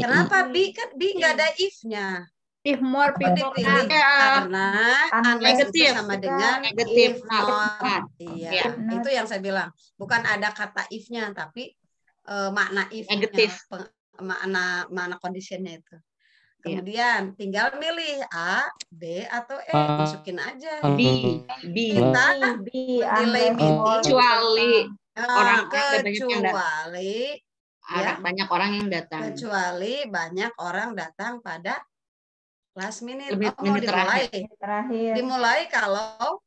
Kenapa B? Kan B nggak ada if-nya. If more people Dipilih karena unless itu Negatif. sama dengan Negatif, if not. not. Iya, itu yang saya bilang. Bukan ada kata if-nya, tapi makna if-nya, Negatif. makna condition-nya itu. Kemudian tinggal milih A, B, atau E. Masukin aja. B. Kita delay meeting. Kecuali orang ada banyak yang datang. Kecuali Banyak orang yang datang. kecuali banyak orang datang pada last minute. Mau Menit dimulai. Terakhir. Dimulai kalau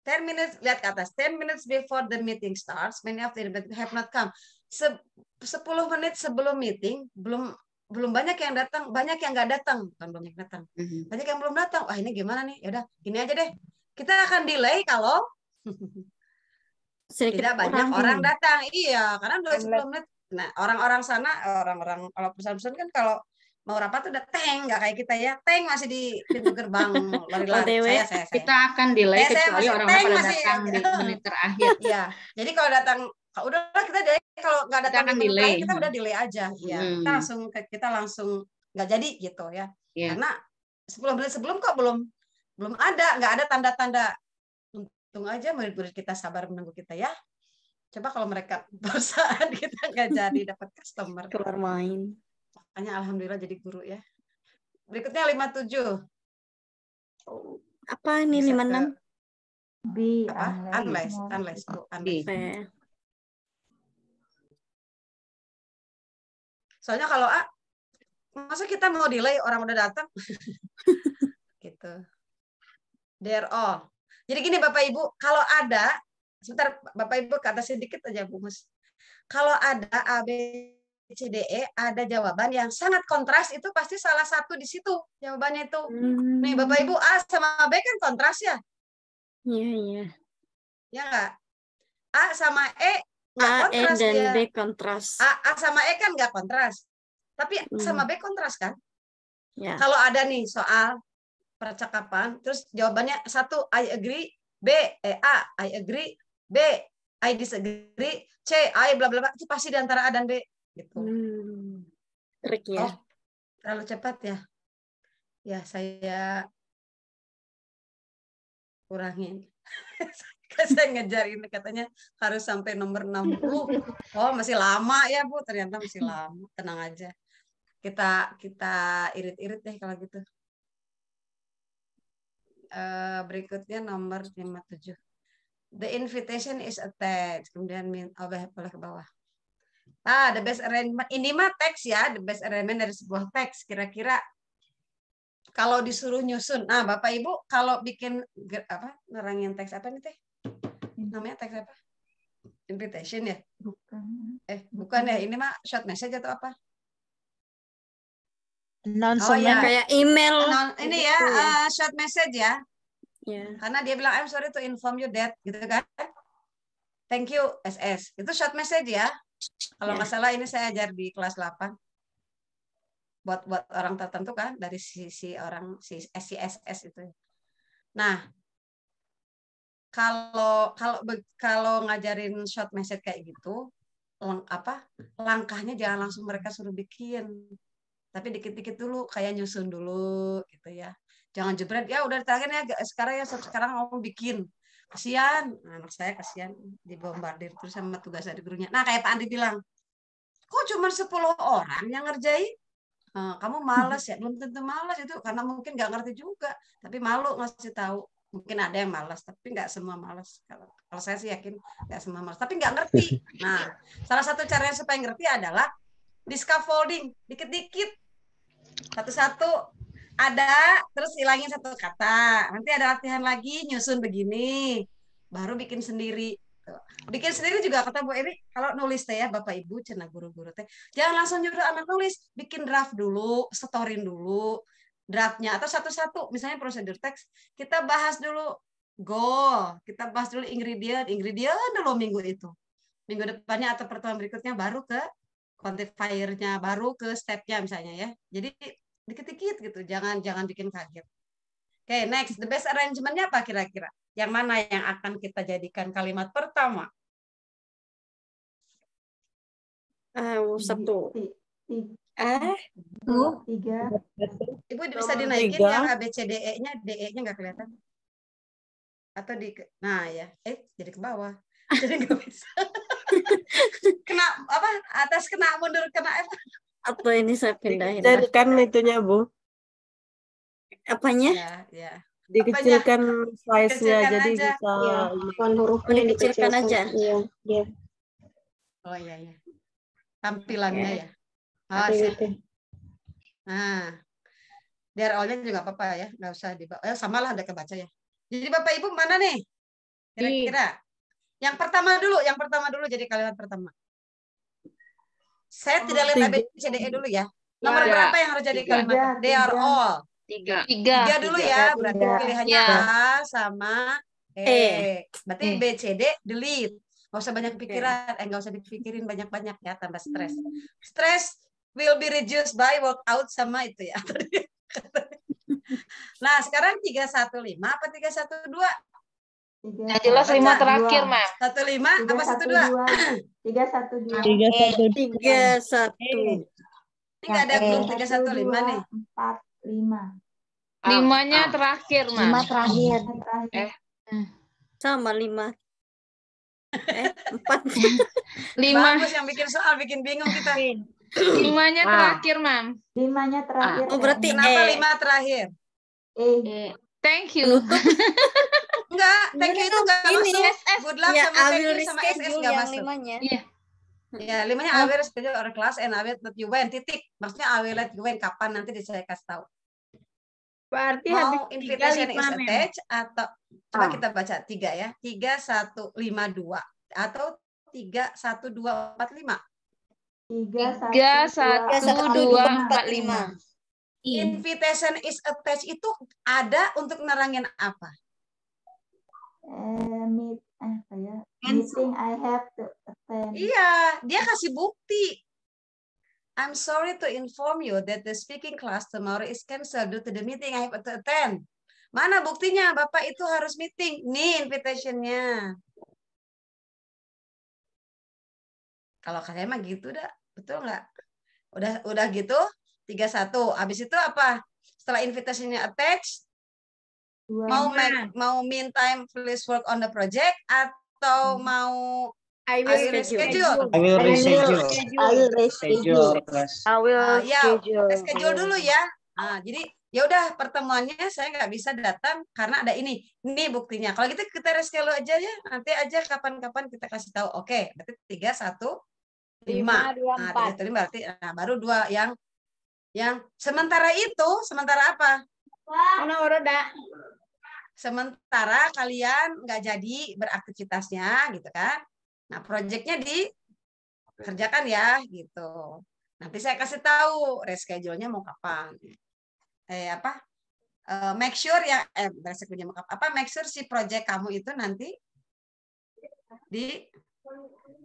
10 minutes, lihat ke atas. 10 minutes before the meeting starts, many of the have not come. 10 menit sebelum meeting, belum banyak yang datang, banyak yang nggak datang, bukan belum yang datang. Banyak yang belum datang. Wah, ini gimana nih? Ya udah, gini aja deh. Kita akan delay kalau tidak banyak orang datang. Iya, karena udah 10 menit. Nah, orang-orang sana, orang-orang kalau perusahaan-perusahaan kan kalau mau rapat udah teng, nggak kayak kita ya. Teng masih di pintu gerbang lari-lari. Saya. Kita akan delay Saya kecuali masih orang-orang pada masih- datang di menit terakhir. Iya. Jadi kalau datang, udahlah kita delay. Kalau nggak datang akan di menit delay. terakhir, kita udah delay aja. Ya, kita langsung nggak jadi gitu ya. Karena 10 menit sebelum kok belum ada, nggak ada tanda-tanda. Untung aja murid-murid kita sabar menunggu kita ya. Coba kalau mereka perusahaan kita nggak jadi dapat customer. Keluar main. Makanya alhamdulillah jadi guru ya. Berikutnya 57. Apa ini Bisa 56? B. Unless. Soalnya kalau A, masa kita mau delay orang udah datang? Gitu. They're all. Jadi gini Bapak Ibu, kalau ada, sebentar Bapak Ibu ke atas sedikit aja Bu Mus. Kalau ada A, B, C, D, E, ada jawaban yang sangat kontras, itu pasti salah satu di situ jawabannya itu. Nih Bapak Ibu, A sama B kan kontras ya? Iya. Ya nggak? A sama E nggak A, E, kontras dan dia. B kontras. A sama E kan nggak kontras. Tapi sama B kontras kan? Ya. Kalau ada nih soal percakapan, terus jawabannya satu, I agree, B, A, I agree, B, I disagree, C, I bla bla bla, itu pasti di antara A dan B. Gitu. Trik ya. Oh, terlalu cepat ya? Ya, saya kurangin. Saya ngejar ini katanya harus sampai nomor 60. Oh, masih lama ya, Bu. Ternyata masih lama. Tenang aja. Kita irit-irit deh kalau gitu. Berikutnya nomor 57. The invitation is attached. Kemudian boleh ke bawah. The best arrangement. Ini mah teks ya. The best arrangement dari sebuah teks. Kira-kira kalau disuruh nyusun. Nah, Bapak Ibu kalau bikin nerangin teks apa nih Teh? Namanya teks apa? Invitation ya? Bukan ya. Ini mah short message atau apa? Announcement. Ya. Kayak email. Ini ya, short message ya. Ya. Karena dia bilang, I'm sorry to inform you that, gitu kan? Thank you, SS. Itu short message ya. Kalau nggak salah ini saya ajar di kelas 8. Buat orang tertentu kan, dari sisi orang si SCSS itu. Nah, kalau ngajarin short message kayak gitu, langkahnya jangan langsung mereka suruh bikin. Tapi dikit-dikit dulu, kayak nyusun dulu gitu ya. Jangan jebret, ya udah ditangin ya sekarang mau bikin. Kasihan, anak saya kasihan dibombardir terus sama tugas dari gurunya. Nah, kayak Pak Andi bilang, kok cuma 10 orang yang ngerjain? Kamu malas ya? Belum tentu malas itu, karena mungkin nggak ngerti juga. Tapi malu ngasih tahu. Mungkin ada yang malas, tapi nggak semua malas. Kalau saya sih yakin nggak semua malas, tapi nggak ngerti. Nah, salah satu caranya supaya ngerti adalah di scaffolding, dikit-dikit. Satu-satu ada, terus hilangin satu kata. Nanti ada latihan lagi, nyusun begini. Baru bikin sendiri. gitu. Bikin sendiri juga kata Bu Eri, kalau nulis teh ya Bapak Ibu cenah guru-guru teh, jangan langsung nyuruh anak nulis, bikin draft dulu, setorin dulu draftnya atau satu-satu, misalnya prosedur teks, kita bahas dulu goal, kita bahas dulu ingredient dulu minggu itu. Minggu depannya atau pertemuan berikutnya baru ke quantifiernya, baru ke stepnya misalnya ya. Jadi dikit-dikit gitu, jangan bikin kaget. Oke, next, the best arrangement-nya apa kira-kira? Yang mana yang akan kita jadikan kalimat pertama? Satu. Tiga. Ibu bisa Nomor dinaikin 3. yang ABCDE-nya, DE-nya nggak kelihatan? Atau nah ya, jadi ke bawah. Jadi nggak bisa. Kena apa? Atas kena mundur kena apa? Atau ini saya pindahin. Dikecilkan itunya, Bu. Apanya? Ya. Dikecilkan size-nya Dikecilkan jadi aja. bisa Ya, hurufnya Dikecilkan aja. Iya. Oh iya. Tampilannya ya. Ada Sip. gitu. Nah, DRL-nya juga apa-apa ya, nggak usah dibawa. Samalah ada kebaca ya. Jadi Bapak Ibu mana nih? Kira-kira. Yang pertama dulu jadi kalimat pertama. Saya tidak lihat ABCDE dulu ya. Nomor berapa yang harus jadi kalimat? They are all. Tiga dulu ya, berarti pilihannya A sama E. Berarti B, C, D, delete. Nggak usah banyak pikiran, nggak usah dipikirin banyak-banyak ya, tambah stres. Stress will be reduced by workout sama itu ya. Nah, sekarang 315 apa 312? Yang jelas 5 terakhir, Ma'am. 15 apa 12? 312. 31. Ini nggak ada belum 315 nih. 4, 5. 5-nya terakhir, Ma'am. 5 terakhir. Sama 5. 4. 5. Bagus yang bikin soal, bikin bingung kita. 5-nya terakhir, Ma'am. 5-nya terakhir. Oh, berarti Kenapa 5 terakhir? Thank you. Enggak, thank you itu enggak masuk. Good luck Ya, sama I thank will you sama SS reschedule enggak yang masuk. 5-nya. Iya. Ya, 5-nya I will reschedule our class and I will let you when, titik. Maksudnya I will let you when, kapan nanti saya kasih tahu. Berarti Mau invitation is attached atau coba kita baca 3 ya. 3152 atau 31245. 31245. Invitation is attached itu ada untuk nerangin apa? Meeting I have to attend. Iya, dia kasih bukti. I'm sorry to inform you that the speaking class tomorrow is canceled due to the meeting I have to attend. Mana buktinya? Bapak itu harus meeting. Nih invitation-nya. Kalau kalian mah gitu dah, betul nggak? Udah gitu 31. Habis itu apa? Setelah invitation-nya attached, mau meantime please work on the project atau mau I will reschedule. I will reschedule. Schedule dulu ya. Nah, jadi ya udah pertemuannya saya nggak bisa datang karena ada ini. Ini buktinya. Kalau gitu kita reschedule aja ya. Nanti aja kapan-kapan kita kasih tahu. Oke, berarti 315. Nah, 315 berarti baru 2 yang sementara apa? Sementara kalian nggak jadi beraktivitasnya gitu kan. Nah, proyeknya dikerjakan ya gitu. Nanti saya kasih tahu reschedule-nya mau kapan. Make sure ya reschedule-nya mau kapan. Make sure si proyek kamu itu nanti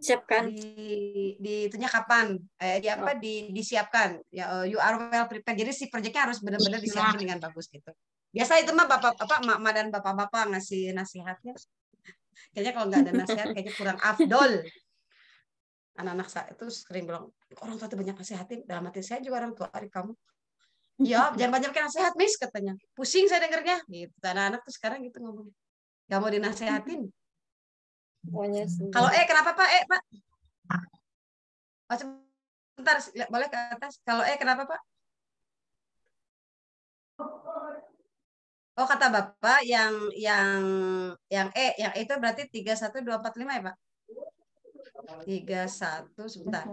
siapkan itunya kapan disiapkan ya, you are well prepared. Jadi si proyeknya harus benar-benar disiapkan dengan bagus gitu. Biasa itu mah mak dan bapak-bapak ngasih nasihatnya. Kayaknya kalau nggak ada nasihat kayaknya kurang afdol. Anak-anak saya itu sering bilang orang tua itu banyak nasihatin. Dalam hati saya juga orang tua adik kamu. Iya, jangan banyak nasihat, Miss, katanya. Pusing saya dengernya. Gitu. Anak-anak tuh sekarang gitu ngomong. Gak mau dinasehatin. Kalau kenapa Pak? Pak? Oh, sebentar, boleh ke atas. Kalau kenapa Pak? Oh, kata Bapak yang itu berarti 31245 ya, Pak? 31 sebentar.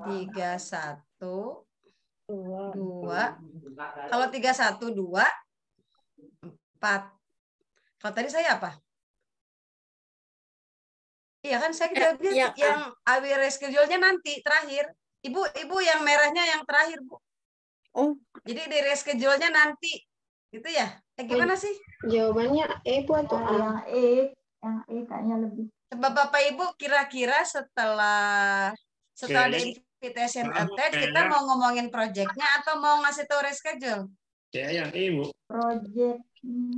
312. Kalau 312 4. Kalau tadi saya apa? Iya kan saya jawabnya ya, yang I will reschedule-nya nanti terakhir. Ibu yang merahnya yang terakhir, Bu. Oh, jadi di reschedule-nya nanti. Gitu ya? Gimana sih? Jawabannya E Bu atau A? Yang E kayaknya lebih. Sebab Bapak Ibu kira-kira setelah the invitation attached kita mau ngomongin project-nya atau mau ngasih tahu reschedule? Ya, yang E, Bu.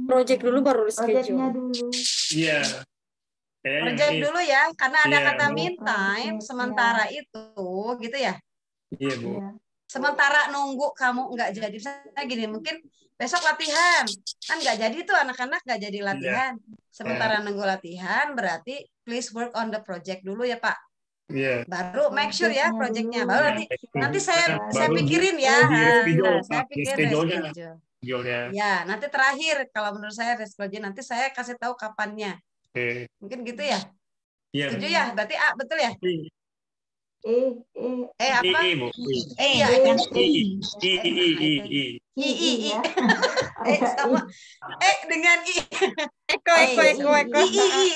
Project dulu baru reschedule. Project-nya dulu. Iya. Project dulu ya, karena ada Iya, kata Bu. meantime, sementara itu, gitu ya. Iya, Bu. Sementara nunggu kamu nggak jadi, misalnya gini, mungkin besok latihan, kan nggak jadi tuh anak-anak nggak jadi latihan. Sementara nunggu latihan, berarti please work on the project dulu ya Pak. Iya. Baru make sure ya projectnya, baru nanti saya pikirin ya. Saya pikirin reschedule. Ya, nanti terakhir kalau menurut saya reschedule, nanti saya kasih tahu kapannya. Mungkin gitu ya. Iya. Setuju ya? Berarti A betul ya? Apa? I, Bu. Iya. I. Sama. Dengan I. Eko. I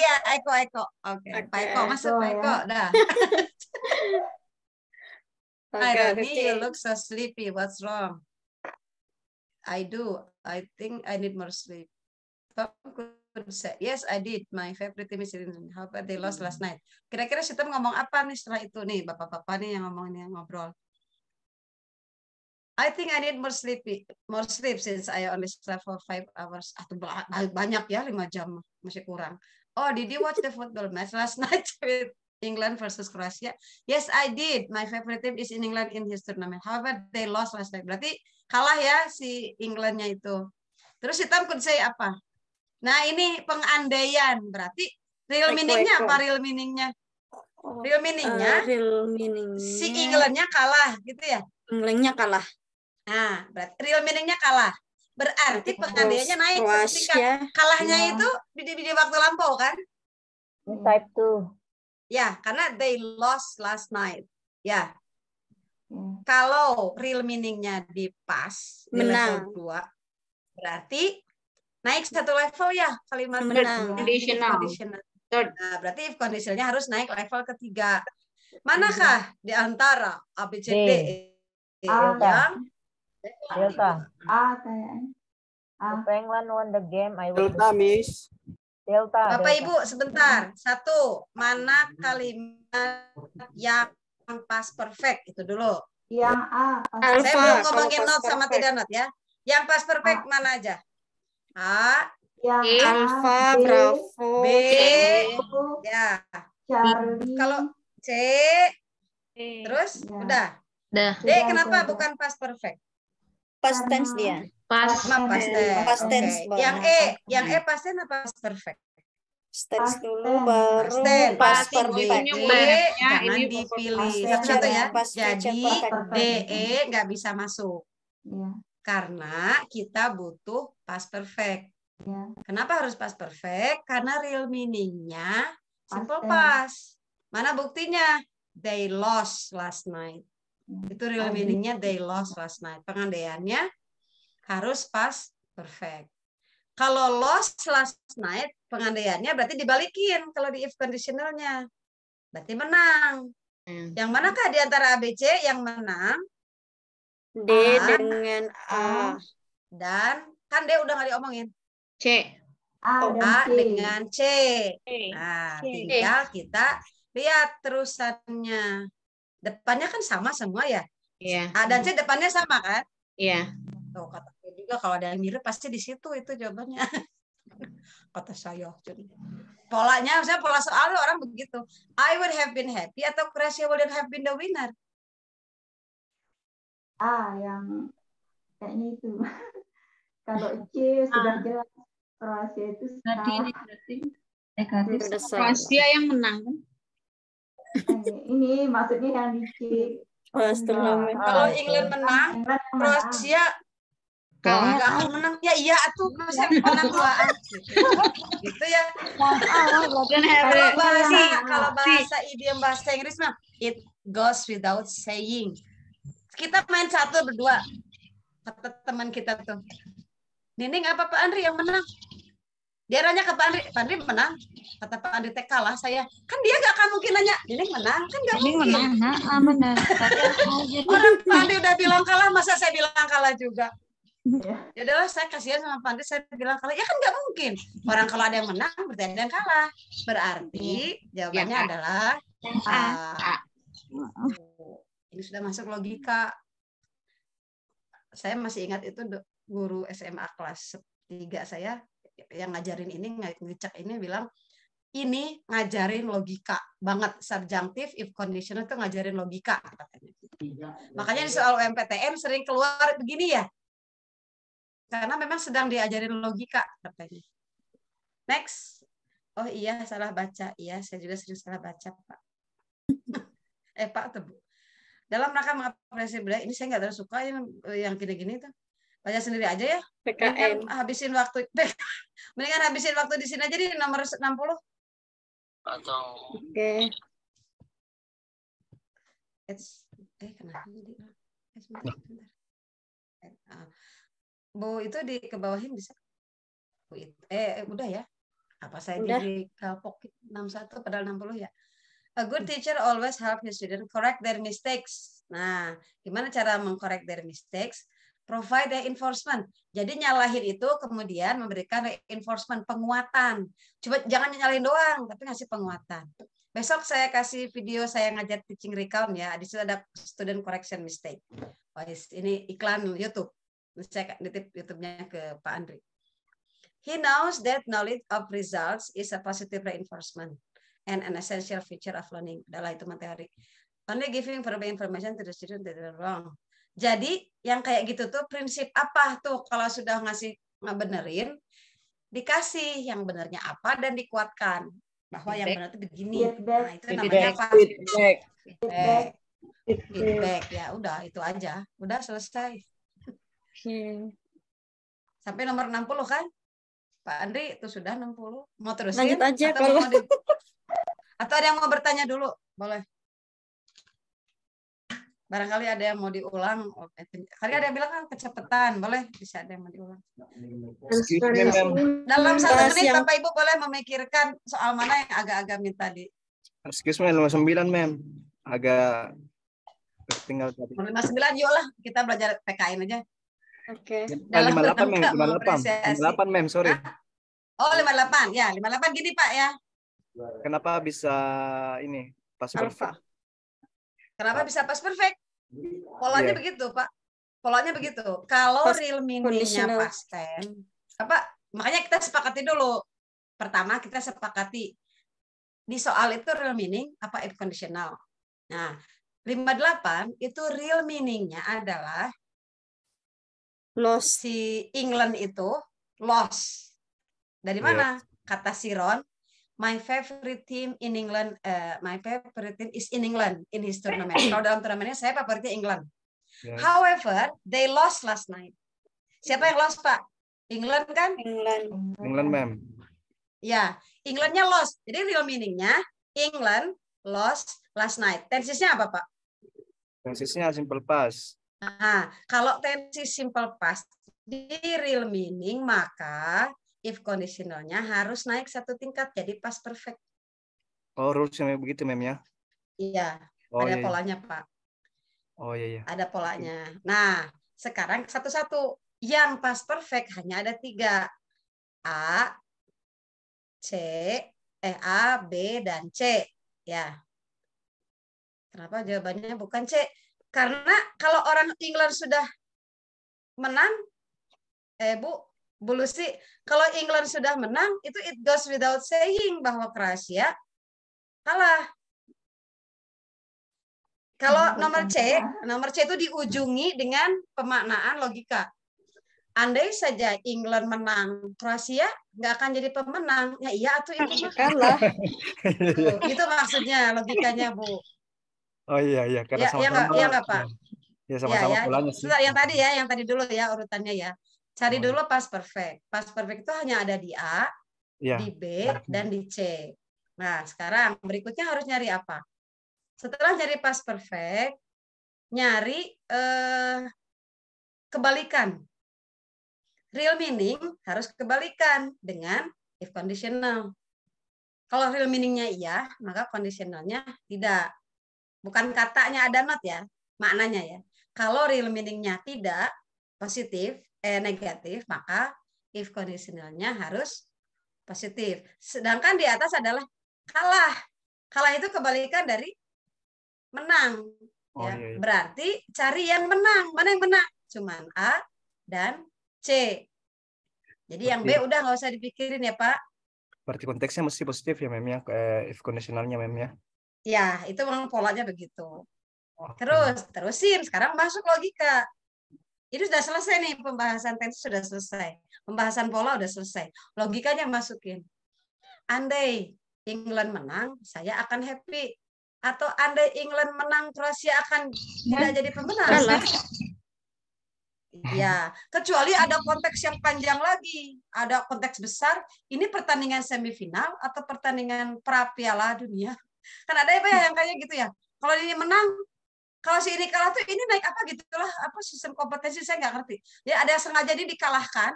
ya, Eko. Oke. Pak Eko masuk, Pak Eko. Dah. Hi, Rani, you look so sleepy. What's wrong? I do. I think I need more sleep. Tom could say, yes, I did. My favorite team is in. How about they lost last night? Kira-kira si Tom ngomong apa nih setelah itu nih, bapak-bapak nih yang ngomongnya ngobrol. I think I need more sleep since I only slept for 5 hours. Banyak ya, 5 jam masih kurang. Oh, did you watch the football match last night with England versus Croatia? Yes, I did. My favorite team is in England in his tournament. However, they lost last night. Berarti kalah ya si Englandnya itu. Terus si Tom could say apa? Nah, ini pengandaian. Berarti real meaning-nya apa real meaning-nya? Real meaning-nya si England-nya kalah gitu ya? England-nya kalah. Nah, berarti real meaning-nya kalah. Berarti pengandaiannya naik ketika kalahnya itu di waktu lampau kan? Type 2. Ya, karena they lost last night. Ya. Kalau real meaning-nya di pas di level 2, berarti naik 1 level ya kalimat conditional. Nah, berarti if conditionalnya harus naik level ketiga. Manakah di antara A, B, C, D yang Delta? A kayaknya. If England won the game, I will. Delta, Miss. Delta. Bapak Ibu sebentar. 1, mana kalimat yang pas perfect itu dulu? Yang A. Saya belum ngomongin not sama tidak not ya. Yang pas perfect mana aja? A, Alpha, Bravo, B, ya. Kalau C, terus udah. D kenapa bukan past perfect? Past tense dia. Past tense. Yang E past tense apa past perfect? Past tense dulu baru past perfect. Jangan dipilih satu-satu ya. Jadi DE nggak bisa masuk. Karena kita butuh past perfect. Kenapa harus past perfect? Karena real meaning-nya simple past. Mana buktinya? They lost last night. Itu real meaning-nya they lost last night. Pengandaiannya harus past perfect. Kalau lost last night, pengandaiannya berarti dibalikin kalau di if conditionalnya. Berarti menang. Yang manakah di antara ABC yang menang? D dengan A. Dan kan D udah nggak diomongin. C. A dengan C. Nah, tinggal kita lihat terusannya. Depannya kan sama semua ya? Iya. A dan C depannya sama kan? Iya. Tuh, kata saya juga kalau ada yang mirip pasti di situ itu jawabannya. Kata saya. Polanya, misalnya pola soal orang begitu. I would have been happy atau Croatia would have been the winner. Yang kayaknya itu. Kalau C sudah jelas Kroasia itu negatif. Kroasia yang menang kan? Ini maksudnya yang di C. Kalau England menang, Kroasia nggak akan menang. Ya iya atuh Kroasia menang 2-an. Gitu ya. Kalau bahasa idiom bahasa Inggris mah it goes without saying. Kita main 1 berdua. Kata teman kita tuh. Nining apa Pak Andri yang menang? Dia nanya ke Pak Andri menang. Kata Pak Andri teh kalah saya. Kan dia nggak akan mungkin nanya, Nining menang. Kan nggak mungkin. Benar. Orang Pak Andri udah bilang kalah, masa saya bilang kalah juga? Ya udahlah, saya kasihan sama Pak Andri, saya bilang kalah. Ya kan nggak mungkin. Orang kalau ada yang menang, berarti ada yang kalah. Berarti jawabannya adalah A. Ini sudah masuk logika. Saya masih ingat itu guru SMA kelas 3 saya yang ngajarin ini, ngecek ini bilang, ini ngajarin logika banget, subjunctive if conditional itu ngajarin logika katanya. Makanya di soal UMPTN sering keluar begini ya, karena memang sedang diajarin logika katanya. Next. Oh iya, salah baca. Iya, saya juga sering salah baca, Pak. Pak Tebu. Dalam rangka mengapresiasi budaya, ini saya nggak terlalu suka yang gini-gini tuh. Baca sendiri aja ya. PKN. Habisin waktu. Mendingan habisin waktu di sini aja di nomor 60. Oke. Kenapa jadi? Bu itu dikebawahin bisa? Bu, udah ya. Apa saya di kalpok 61 padahal 60 ya. A good teacher always help his student correct their mistakes. Nah, gimana cara mengcorrect their mistakes? Provide reinforcement. Jadi nyalahin itu kemudian memberikan reinforcement, penguatan. Coba jangan nyalahin doang, tapi ngasih penguatan. Besok saya kasih video saya ngajar teaching recount ya. Di situ ada student correction mistake. Oh, ini iklan YouTube. Saya nitip YouTube-nya ke Pak Andri. He knows that knowledge of results is a positive reinforcement and an essential feature of learning. Adalah itu materi. Only giving verbal information to the student that is wrong. Jadi yang kayak gitu tuh prinsip apa tuh kalau sudah ngebenerin, dikasih yang benernya apa dan dikuatkan bahwa yang benar itu begini. Nah, itu namanya apa? Feedback. Ya udah itu aja. Udah selesai. Sampai nomor 60 kan? Pak Andri itu sudah 60. Mau terusin? Lanjut aja atau kalau atau ada yang mau bertanya dulu? Boleh. Barangkali ada yang mau diulang. Kali ada yang bilang kan kecepatan. Boleh, bisa ada yang mau diulang. Dalam 1 menit Bapak Ibu boleh memikirkan soal mana yang agak-agak minta di. Excuse me, 59 mem. Agak tinggal tadi. 59 yuk lah, kita belajar PKN aja. Oke. 58 mem, 58 mem, sorry. Oh 58 ya, 58 gini Pak ya. Kenapa bisa ini pas perfect? Kenapa bisa pas perfect? Polanya begitu, Pak. Polanya begitu. Kalau real meaning-nya past tense, makanya kita sepakati dulu. Pertama kita sepakati di soal itu real meaning apa if conditional. Nah, 58 itu real meaning-nya adalah lost. Si England itu lost. Dari mana? Kata si Ron, my favorite team in England, my favorite team is in England in his tournament. Kalau dalam turnamennya saya favoritnya England. Yes. However, they lost last night. Siapa yang lost, Pak? England kan? England, ma'am. Ya, Englandnya lost. Jadi real meaning-nya England lost last night. Tensesnya apa, Pak? Tensesnya simple past. Nah, kalau tenses simple past di real meaning maka if conditionalnya harus naik 1 tingkat jadi past perfect. Oh, rulesnya begitu, mem ya? Iya, ada polanya, Pak. Oh iya. Ada polanya. Nah, sekarang satu-satu. Yang past perfect hanya ada 3. A, B, dan C. Ya. Kenapa jawabannya bukan C? Karena kalau orang England sudah menang, Bu Lucy, kalau England sudah menang, itu it goes without saying bahwa Kroasia kalah. Kalau nomor C itu diujungi dengan pemaknaan logika. Andai saja England menang, Kroasia nggak akan jadi pemenang. Ya iya, atau itu kalah. Itu maksudnya logikanya, Bu. Oh iya, karena sama-sama. Iya nggak, Pak? Ya sama-sama polanya sih. Yang tadi dulu ya urutannya ya. Cari dulu past perfect. Past perfect itu hanya ada di A, di B, dan di C. Nah, sekarang berikutnya harus nyari apa? Setelah nyari past perfect, nyari kebalikan. Real meaning harus kebalikan dengan if conditional. Kalau real meaning-nya iya, maka conditionalnya tidak. Bukan katanya ada not ya, maknanya ya. Kalau real meaning-nya tidak, negatif, maka if conditionalnya harus positif. Sedangkan di atas adalah kalah. Kalah itu kebalikan dari menang. Ya. iya. Berarti cari yang menang. Mana yang menang? Cuman A dan C. Jadi yang B udah nggak usah dipikirin ya Pak. Berarti konteksnya mesti positif ya Mem ya, if conditionalnya Mem ya. Ya, itu memang polanya begitu. Terusin. Sekarang masuk logika. Ini sudah selesai nih, pembahasan tense sudah selesai. Pembahasan pola sudah selesai. Logikanya masukin. Andai England menang, saya akan happy. Atau andai England menang, Kroasia akan tidak jadi pemenang. Ya, kecuali ada konteks yang panjang lagi. Ada konteks besar. Ini pertandingan semifinal atau pertandingan pra Piala Dunia. Kan ada yang kayak gitu ya. Kalau ini menang, kalau si ini kalah tuh ini naik apa gitulah, apa sistem kompetensi saya nggak ngerti. Jadi ada yang sengaja dikalahkan,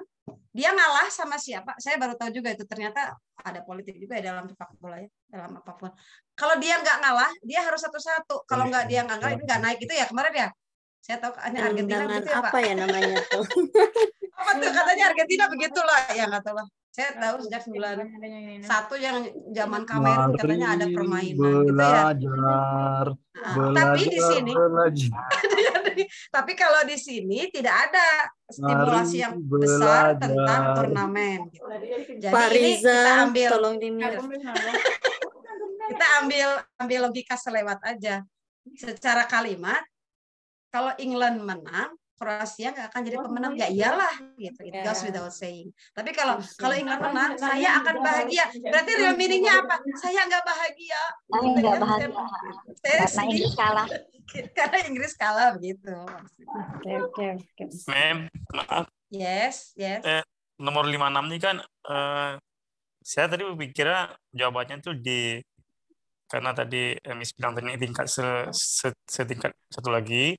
dia ngalah sama siapa? Saya baru tahu juga itu ternyata ada politik juga ya dalam sepak bola ya, dalam apapun. Kalau dia nggak ngalah, dia harus satu-satu. Kalau nggak dia nggak ngalah, ini nggak naik itu ya kemarin ya. Saya tahu hanya Argentina gitu ya Pak. Apa ya namanya tuh? Apa tuh katanya Argentina begitulah ya nggak tahu lah. Saya tahu sejak 91 yang zaman Kamerun katanya ada permainan gitu ya. Tapi di sini tapi kalau di sini tidak ada stimulasi yang besar tentang turnamen gitu. Jadi Pak ini Riza, kita ambil tolong kita ambil logika selewat aja. Secara kalimat kalau England menang, Kroasia nggak akan jadi pemenang, ya iyalah gitu. It goes without saying. Tapi kalau England menang, saya akan bahagia. Berarti real meaning-nya apa? Saya nggak bahagia. Saya nggak bahagia. Karena Inggris kalah. Karena Inggris kalah begitu. Oke. Mem, maaf. Yes. Nomor 56 ini kan saya tadi berpikirnya jawabannya tuh karena tadi Miss bilang tadi tingkat setingkat satu lagi.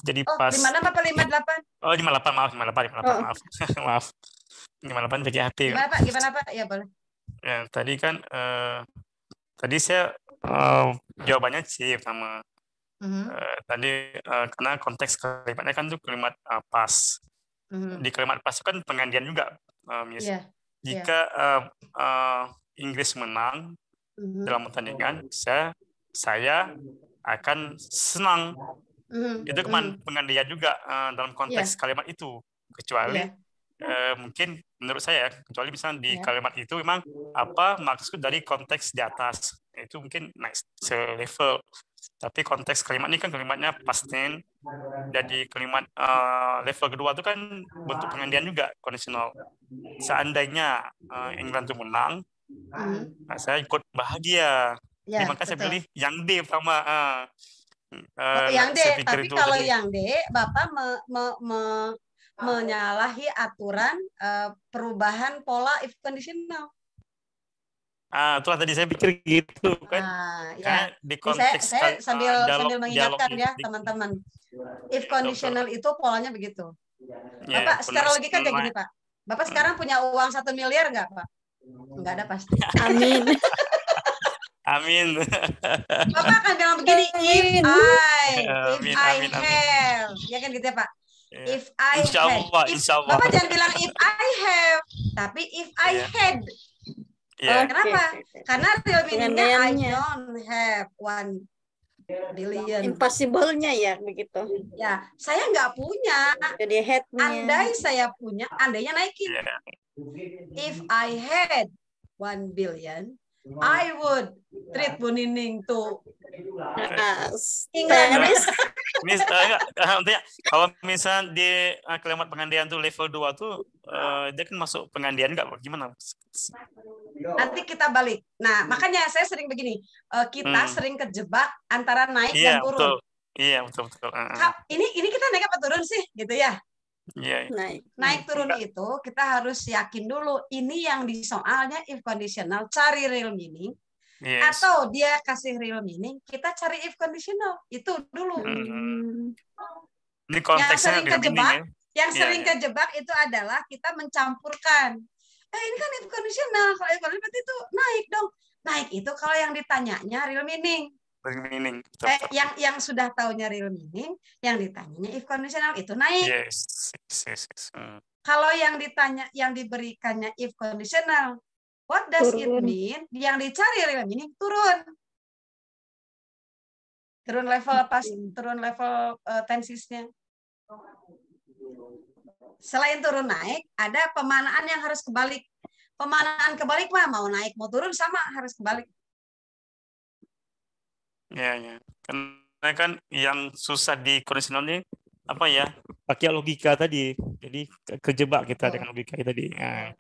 Jadi pas 56 apa 58? Oh 58 maaf. Maaf 58 pakai HP. Gimana Pak? Ya boleh. Ya, tadi kan tadi saya jawabannya C sama tadi karena konteks kalimatnya kan tuh kalimat pas. Di kalimat pas itu kan penggantian juga Miss. Jika Inggris menang dalam pertandingan, saya akan senang. Itu penggantian juga dalam konteks kalimat itu, kecuali mungkin menurut saya, kecuali misalnya di kalimat itu memang apa maksud dari konteks di atas itu mungkin naik selevel, tapi konteks kalimat ini kan kalimatnya past tense, jadi kalimat level kedua itu kan bentuk penggantian juga kondisional. Seandainya England itu menang, saya ikut bahagia. Maka saya pilih yang D pertama. Yang D, tapi kalau yang D, Bapak menyalahi aturan perubahan pola if conditional. Itulah tadi saya pikir gitu kan. Ya. Di konteks saya sambil mengingatkan ya teman-teman. If conditional itu polanya begitu. Bapak secara logika kayak gini Pak. Bapak sekarang punya uang 1 miliar nggak Pak? Nggak ada pasti. Amin. Amin. Bapak akan bilang begini, if I have, ya kan gitu ya Pak. If I had, Bapak jangan bilang if I have, tapi if I had. Kenapa? Karena real meaning-nya I don't have 1 billion. Impossible-nya ya begitu. Ya, saya nggak punya. Jadi had-nya. Andai saya punya, andainya naikin. If I had 1 billion, I would treat Bu Nining to Inggris. Kalau misalnya di kalimat penggantian tuh level 2 tuh dia kan masuk penggantian nggak? Gimana? Nanti kita balik. Nah, makanya saya sering begini. Kita sering kejebak antara naik dan turun. Betul. Iya, betul. Ini kita naik apa turun sih? Gitu ya? Yeah. Naik turun itu kita harus yakin dulu ini yang di soalnya if conditional cari real meaning atau dia kasih real meaning kita cari if conditional itu dulu. Ini konteksnya yang sering kejebak itu adalah kita mencampurkan ini kan if conditional. Kalau if conditional berarti itu naik dong. Naik itu kalau yang ditanyanya real meaning. Real meaning. Yang sudah taunya real meaning, yang ditanyanya if conditional itu naik. Yes. Kalau yang ditanya, yang diberikannya if conditional, what does it mean? Yang dicari real meaning turun. Turun level turun level tensisnya. Selain turun naik, ada pemanaan yang harus kebalik. Pemanaan kebalik mah mau naik mau turun sama harus kebalik. Ya. Karena kan yang susah di conditional ini apa ya? Pakai logika tadi. Jadi kejebak kita dengan logika tadi.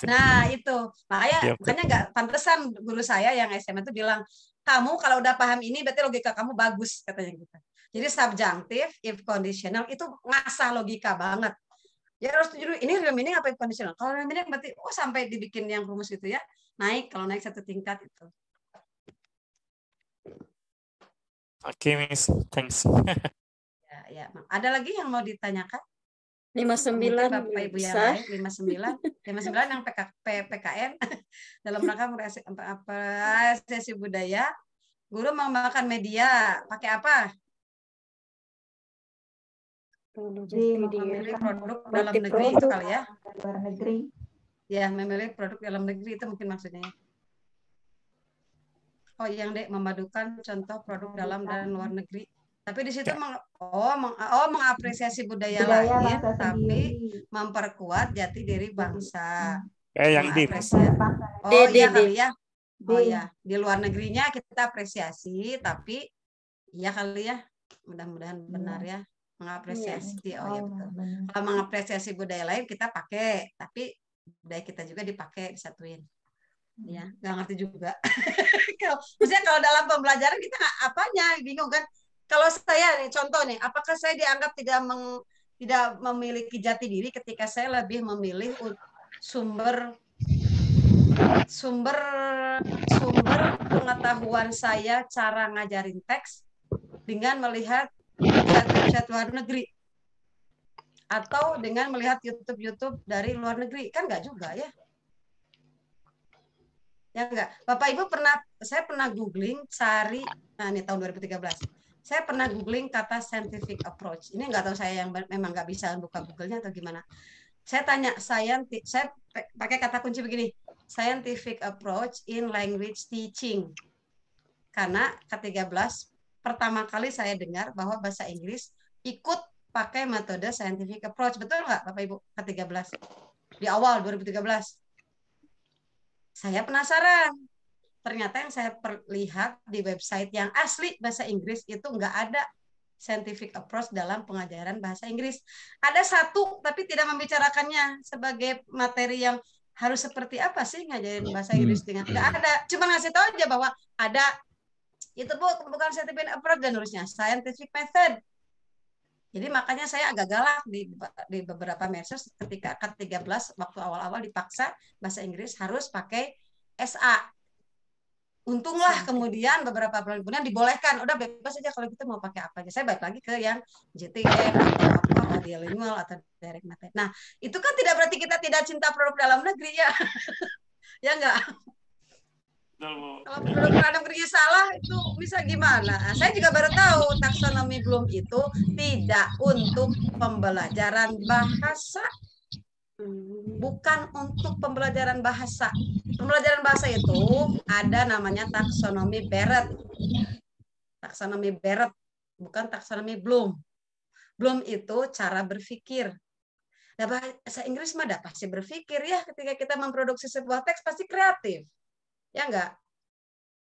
Nah, itu. Makanya nggak pantesan guru saya yang SMA itu bilang, kamu kalau udah paham ini berarti logika kamu bagus, katanya gitu. Jadi subjunctive, if conditional itu ngasah logika banget. Ya harus tujuh ini real meaning apa if conditional. Kalau real meaning berarti sampai dibikin yang rumus itu ya, naik kalau naik satu tingkat itu. Oke, Miss. Thanks. Ya. Ada lagi yang mau ditanyakan? 59 Bapak Ibu yang lain, 59 yang PKN dalam rangka apresiasi budaya. Guru mengembangkan media pakai apa? Memilih produk dalam negeri itu kali ya. Luar negeri. Ya, memilih produk dalam negeri itu mungkin maksudnya. Oh, yang Dek memadukan contoh produk dalam dan luar negeri. Tapi di situ mengapresiasi budaya lain, tapi memperkuat jati diri bangsa. Yang di. Iya kali ya. Oh ya, di luar negerinya kita apresiasi, tapi iya kali ya. Mudah-mudahan benar ya. Mengapresiasi. Oh ya betul. Kalau mengapresiasi budaya lain kita pakai, tapi budaya kita juga dipakai, disatuin. Ya, nggak ngerti juga. Maksudnya kalau dalam pembelajaran kita apanya bingung kan? Kalau saya nih contoh nih, apakah saya dianggap tidak memiliki jati diri ketika saya lebih memilih sumber pengetahuan saya cara ngajarin teks dengan melihat website luar negeri atau dengan melihat YouTube dari luar negeri? Kan nggak juga ya. Ya enggak. Bapak Ibu saya pernah googling cari, nah ini tahun 2013. Saya pernah googling kata scientific approach. Ini nggak tahu saya yang memang nggak bisa buka Google-nya atau gimana. Saya tanya, saya pakai kata kunci begini, scientific approach in language teaching. Karena ke-13 pertama kali saya dengar bahwa bahasa Inggris ikut pakai metode scientific approach. Betul nggak Bapak Ibu? Ke-13 di awal 2013. Saya penasaran. Ternyata yang saya lihat di website yang asli bahasa Inggris itu nggak ada scientific approach dalam pengajaran bahasa Inggris. Ada satu, tapi tidak membicarakannya sebagai materi yang harus seperti apa sih ngajarin bahasa Inggris dengan nggak ada. Cuma ngasih tahu aja bahwa ada itu bukan scientific approach dan harusnya scientific method. Jadi makanya saya agak galak di beberapa medsos ketika ke-13 waktu awal-awal dipaksa bahasa Inggris harus pakai SA. Untunglah kemudian beberapa bulan kemudian dibolehkan, udah bebas aja kalau kita mau pakai apa aja. Saya balik lagi ke yang GTM atau bilingual atau direct method. Nah, itu kan tidak berarti kita tidak cinta produk dalam negeri ya. Ya enggak? Kalau produk dalam negerinya salah itu bisa gimana? Saya juga baru tahu taksonomi Bloom itu tidak untuk pembelajaran bahasa. Bukan untuk pembelajaran bahasa. Pembelajaran bahasa itu ada namanya taksonomi Barrett. Taksonomi Barrett, bukan taksonomi Bloom. Bloom itu cara berpikir. Nah, bahasa Inggris mah pasti berpikir ya, ketika kita memproduksi sebuah teks pasti kreatif. Ya enggak?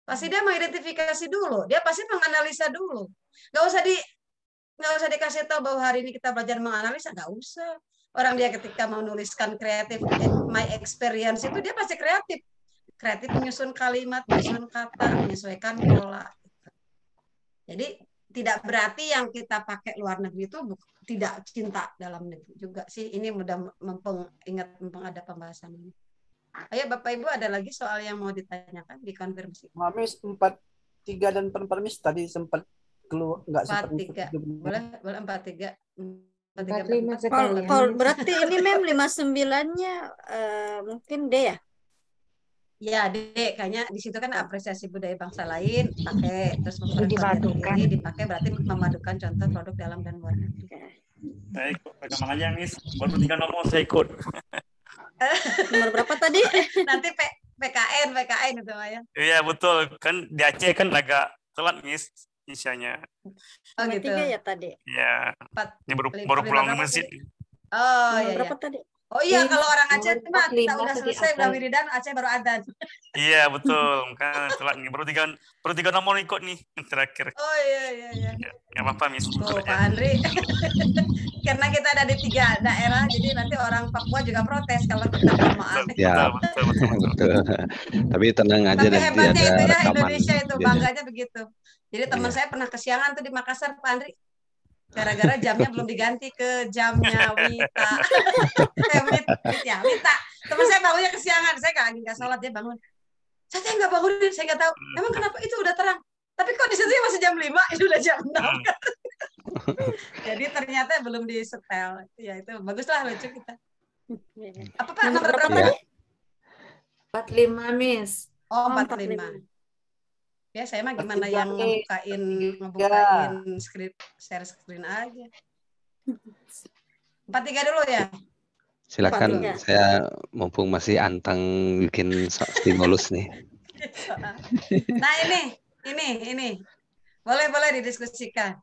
Pasti dia mengidentifikasi dulu, dia pasti menganalisa dulu. Nggak usah dikasih tahu bahwa hari ini kita belajar menganalisa, nggak usah. Orang dia ketika mau menuliskan kreatif, my experience itu dia pasti kreatif. Kreatif menyusun kalimat, menyusun kata, menyesuaikan pola. Jadi tidak berarti yang kita pakai luar negeri itu tidak cinta dalam negeri juga sih. Ini mudah mumpung ada pembahasan ini. Ayo Bapak Ibu ada lagi soal yang mau ditanyakan, dikonfirmasi. Mamis 43 dan permis tadi sempat keluar nggak sempat. 43. Boleh 43. 45 sekali. Berarti ini Mem 59-nya mungkin D ya? Ya, Dek, kayaknya di situ kan apresiasi budaya bangsa lain pakai, terus Dipadukan. ini dipakai berarti memadukan contoh produk dalam dan luar negeri. Saya ikut rekaman aja, Miss. Baru 3 nomor saya ikut. Nomor berapa tadi? Nanti PKN itu Maya. Iya, betul. Kan di Aceh kan agak telat, Miss, isinya. Oh, gitu. 3 ya tadi. Iya. 4, Ini baru pulang ke masjid. Oh, Nomor iya. berapa tadi? Oh iya, kalau orang Aceh nomor mah kita 45 udah tuh di selesai, udah atas. wiridan, Aceh baru adzan. Iya, betul. Kan telat nih. Baru tiga nomor ikut nih yang terakhir. Oh iya. Ya, nggak apa-apa, Miss. Tuh, Pak Andri. Karena kita ada di 3 daerah, jadi nanti orang Papua juga protes kalau kita bersamaan. Ya, betul. Tapi tenang aja, Tapi nanti hebatnya ada itu ya, rekaman. Indonesia itu videonya. bangganya begitu. Jadi teman saya pernah kesiangan tuh di Makassar, Pak Andri. Gara-gara jamnya belum diganti ke jamnya Wita. Wita. Teman saya bangunnya kesiangan. Saya nggak sholat, dia bangun. Saya nggak bangunin, saya nggak tahu. Emang kenapa itu udah terang? Tapi kok di situ masih jam 5, ini udah jam 6. Jadi ternyata belum disetel. Ya itu baguslah, lucu kita. Apa Pak? Nomor berapa Ya. nih? 45, Miss. Oh, 45. Ya, saya mah gimana yang ngebukain share screen aja. 43 dulu ya? Silakan, 43. saya mumpung masih anteng bikin stimulus nih. Nah, ini. Boleh didiskusikan.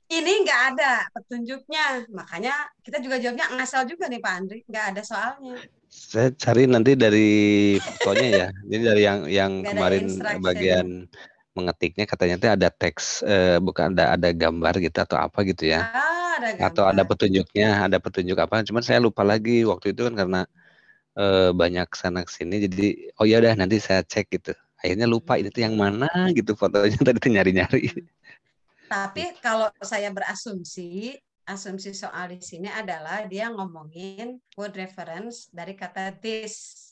Ini nggak ada petunjuknya. Makanya kita juga jawabnya ngasal juga nih Pak Andri. Nggak ada soalnya. Saya cari nanti dari fotonya ya. Jadi dari yang Nggak ada kemarin instruction. bagian mengetiknya katanya tuh ada teks, bukan ada gambar gitu atau apa gitu ya. Ada gambar. Atau ada petunjuk apa. Cuman saya lupa lagi waktu itu kan karena banyak sana kesini. Jadi oh ya udah nanti saya cek gitu. Akhirnya lupa ini tuh yang mana gitu fotonya tadi tuh nyari-nyari. Tapi kalau saya berasumsi, asumsi soal di sini adalah dia ngomongin word reference dari kata this.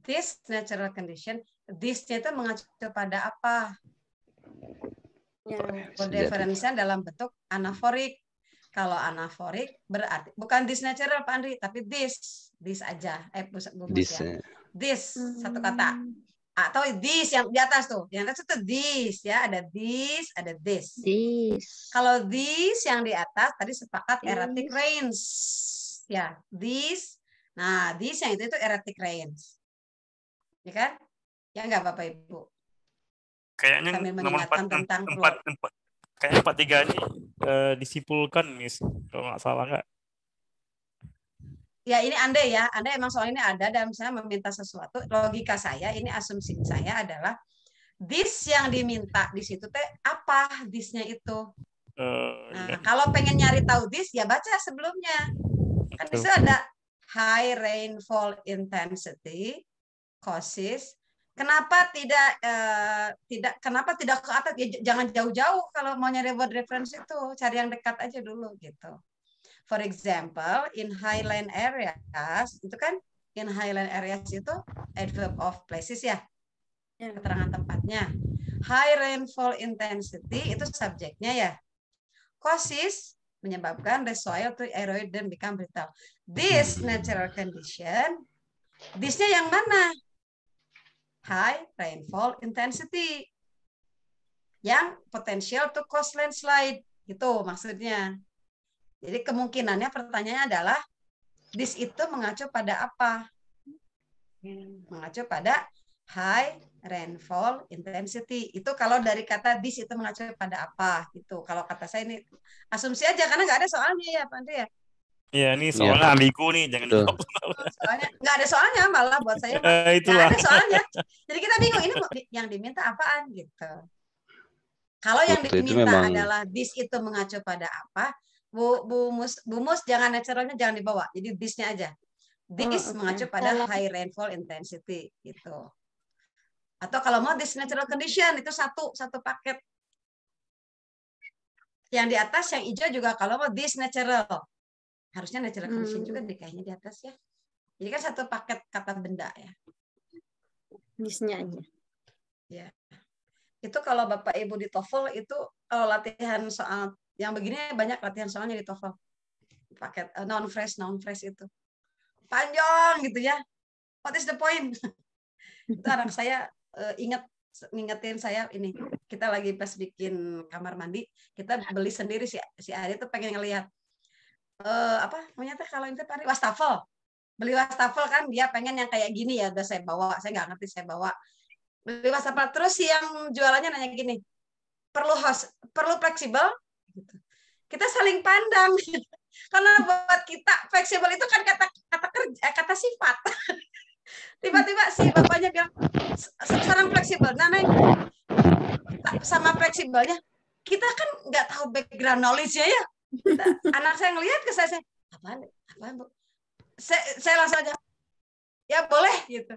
This natural condition, this-nya itu mengacu pada apa? Word reference-nya dalam bentuk anaforik. Kalau anaforik berarti bukan this natural Pak Andri, tapi this aja. This, ya. This satu kata. Atau this yang di atas tuh. Yang atas itu this ya, ada this, ada this. Kalau this yang di atas tadi sepakat erratic range. Ya, this. Nah, this yang itu erratic range. Ya kan? Ya enggak Bapak Ibu? Kayaknya Sambil nomor mengingatkan 4, tentang kayaknya 43 ini disimpulkan, Miss. Kalau nggak salah nggak? Ya ini andai ya, andai emang soal ini ada dan misalnya meminta sesuatu, logika saya, ini asumsi saya adalah this yang diminta di situ teh apa this-nya itu. Nah, kalau pengen nyari tahu this ya baca sebelumnya. Kan di situ ada high rainfall intensity causes. Kenapa tidak ke atas? Ya, jangan jauh-jauh kalau mau nyari word reference itu, cari yang dekat aja dulu gitu. For example, in highland areas, itu kan in highland areas itu adverb of places ya, keterangan tempatnya. High rainfall intensity itu subjeknya ya. Causes menyebabkan the soil to erode dan become brittle. This natural condition, this-nya yang mana? High rainfall intensity. Yang potential to cause landslide, gitu maksudnya. Jadi kemungkinannya pertanyaannya adalah this itu mengacu pada apa? Mengacu pada high rainfall intensity. Itu kalau dari kata this itu mengacu pada apa? Itu kalau kata saya ini asumsi aja karena nggak ada soalnya ya Pak Andri ya. Iya, ini soalnya ambigu nih, jangan jawab. Soalnya nggak ada soalnya malah buat saya. Itulah. Nggak ada soalnya. Jadi kita bingung ini yang diminta apaan gitu. Kalau yang diminta adalah this itu mengacu pada apa? Bu Mus jangan naturalnya jangan dibawa. Jadi this-nya aja. This mengacu pada high rainfall intensity gitu. Atau kalau mau this natural condition itu satu paket. Yang di atas yang hijau juga kalau mau this natural. Harusnya natural condition juga deh kayaknya di atas ya. Jadi kan satu paket kata benda ya. This-nya aja. Ya. Itu kalau Bapak Ibu di TOEFL itu kalau latihan soal yang begini banyak latihan soalnya di TOEFL. Paket non phrase itu. Panjang gitu ya. What is the point? Itu anak saya ngingetin saya ini. Kita lagi pas bikin kamar mandi, kita beli sendiri si Ari tuh pengen ngelihat apa namanya teh kalau itu Ari wastafel. Beli wastafel kan dia pengen yang kayak gini ya, udah saya bawa. Saya nggak ngerti saya bawa. Beli wastafel terus yang jualannya nanya gini. Perlu fleksibel gitu. Kita saling pandang. Karena buat kita fleksibel itu kan kata sifat. Tiba-tiba si bapaknya bilang sekarang fleksibel. Nah, sama fleksibelnya kita kan nggak tahu background knowledge-nya ya. Anak saya ngelihat ke saya, apaan Bu? Saya langsung aja, ya boleh gitu.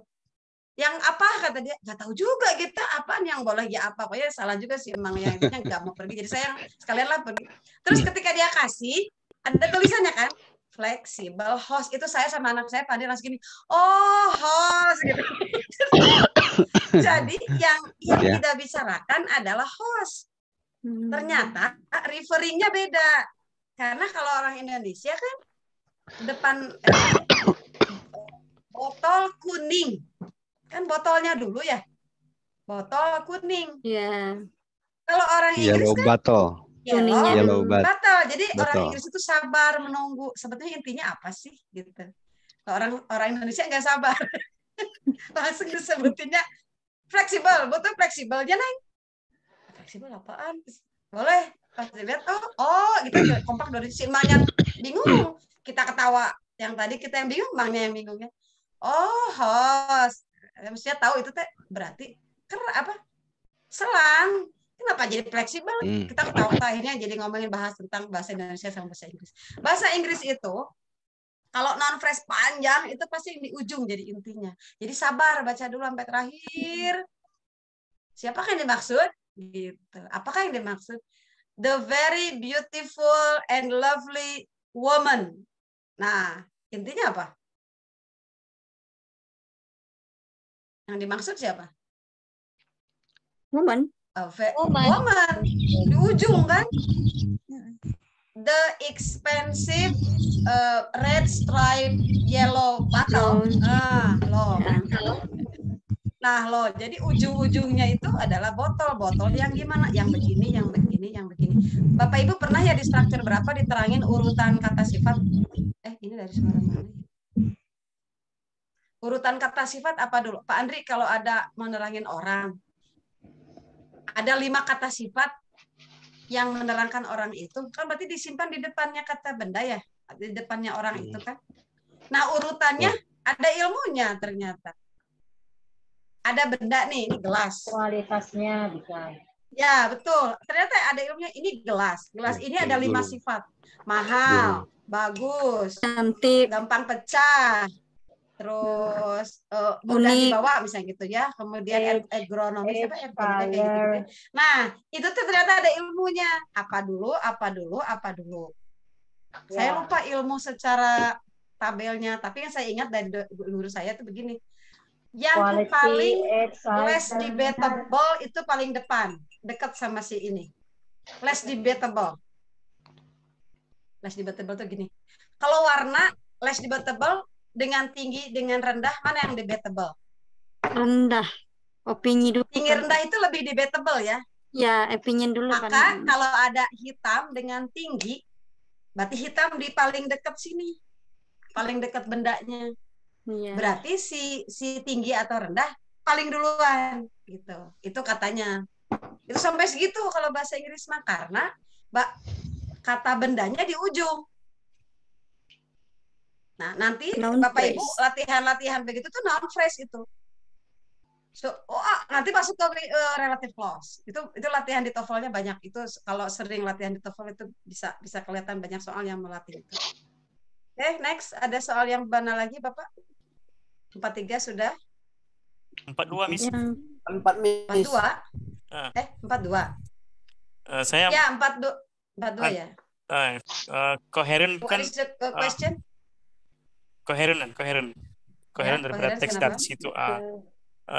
Yang apa kata dia, nggak tahu juga gitu apaan yang boleh ya apa. Pokoknya salah juga sih emang yang intinya nggak mau pergi. Jadi saya sekalian lah pergi. Terus ketika dia kasih, ada tulisannya kan, flexible host. Itu saya sama anak saya pada langsung gini, oh host gitu. Jadi yang kita bicarakan adalah host. Ternyata referringnya beda. Karena kalau orang Indonesia kan depan botol kuning. Kan botolnya dulu ya. Botol kuning. Iya. Kalau orang Inggris Yellow kan bottle. Yellow bottle. bottle. Jadi orang Inggris itu sabar menunggu. Sebetulnya intinya apa sih gitu. Orang Indonesia nggak sabar. Langsung disebutinnya fleksibel. Butuh fleksibelnya, Neng. Fleksibel apaan? Boleh. Pas dilihat, oh gitu kompak dari si emaknya bingung. Kita ketawa. Yang tadi kita yang bingung, emaknya yang bingungnya. Oh, host. Mestinya tahu itu teh berarti apa? Selang. Kenapa jadi fleksibel? Kita ketawa akhirnya jadi ngomongin bahas tentang bahasa Indonesia sama bahasa Inggris. Bahasa Inggris itu kalau non phrase panjang itu pasti di ujung jadi intinya. Jadi sabar baca dulu sampai terakhir. Siapakah yang dimaksud? Gitu. Apakah yang dimaksud? The very beautiful and lovely woman. Nah, intinya apa? Yang dimaksud siapa? Woman. Woman. Di ujung kan? The expensive red stripe yellow bottle. Nah, jadi ujung-ujungnya itu adalah botol yang gimana? Yang begini, yang begini, yang begini. Bapak Ibu pernah ya di struktur berapa diterangin urutan kata sifat? Ini dari suara mana? Urutan kata sifat apa dulu? Pak Andri kalau ada menerangin orang, ada 5 kata sifat yang menerangkan orang itu, kan berarti disimpan di depannya kata benda ya, di depannya orang itu kan. Nah urutannya ada ilmunya ternyata. Ada benda nih, ini gelas. Kualitasnya bisa. Ya betul, ternyata ada ilmunya. Ini gelas. Gelas ini ada 5 sifat. Mahal, bagus, cantik, gampang pecah. Terus mudah dibawa misalnya gitu ya, kemudian agronomis kayak gitu. Nah itu tuh ternyata ada ilmunya. Apa dulu? Saya lupa ilmu secara tabelnya, tapi yang saya ingat dari guru saya tuh begini. Yang paling less debatable itu paling depan, dekat sama si ini. Less debatable tuh gini. Kalau warna less debatable dengan tinggi, dengan rendah, mana yang debatable? Rendah. Opini dulu. Tinggi rendah itu lebih debatable ya? Ya, opinion dulu. Maka kalau ada hitam dengan tinggi, berarti hitam di paling dekat sini. Paling dekat bendanya. Ya. Berarti si tinggi atau rendah paling duluan. Gitu. Itu katanya. Itu sampai segitu kalau bahasa Inggris mah. Karena kata bendanya di ujung. Nah, nanti Bapak Ibu latihan-latihan begitu tuh noun phrase itu. So, nanti masuk ke relative clause. Itu latihan di TOEFL-nya banyak. Itu kalau sering latihan di TOEFL itu bisa kelihatan banyak soal yang melatih itu. Oke, next ada soal yang mana lagi, Bapak? 43 sudah? 42, Miss. 42. 42. Saya ya 42 ya. Koheren kan? What is the question? Koheren daripada teks dari situ.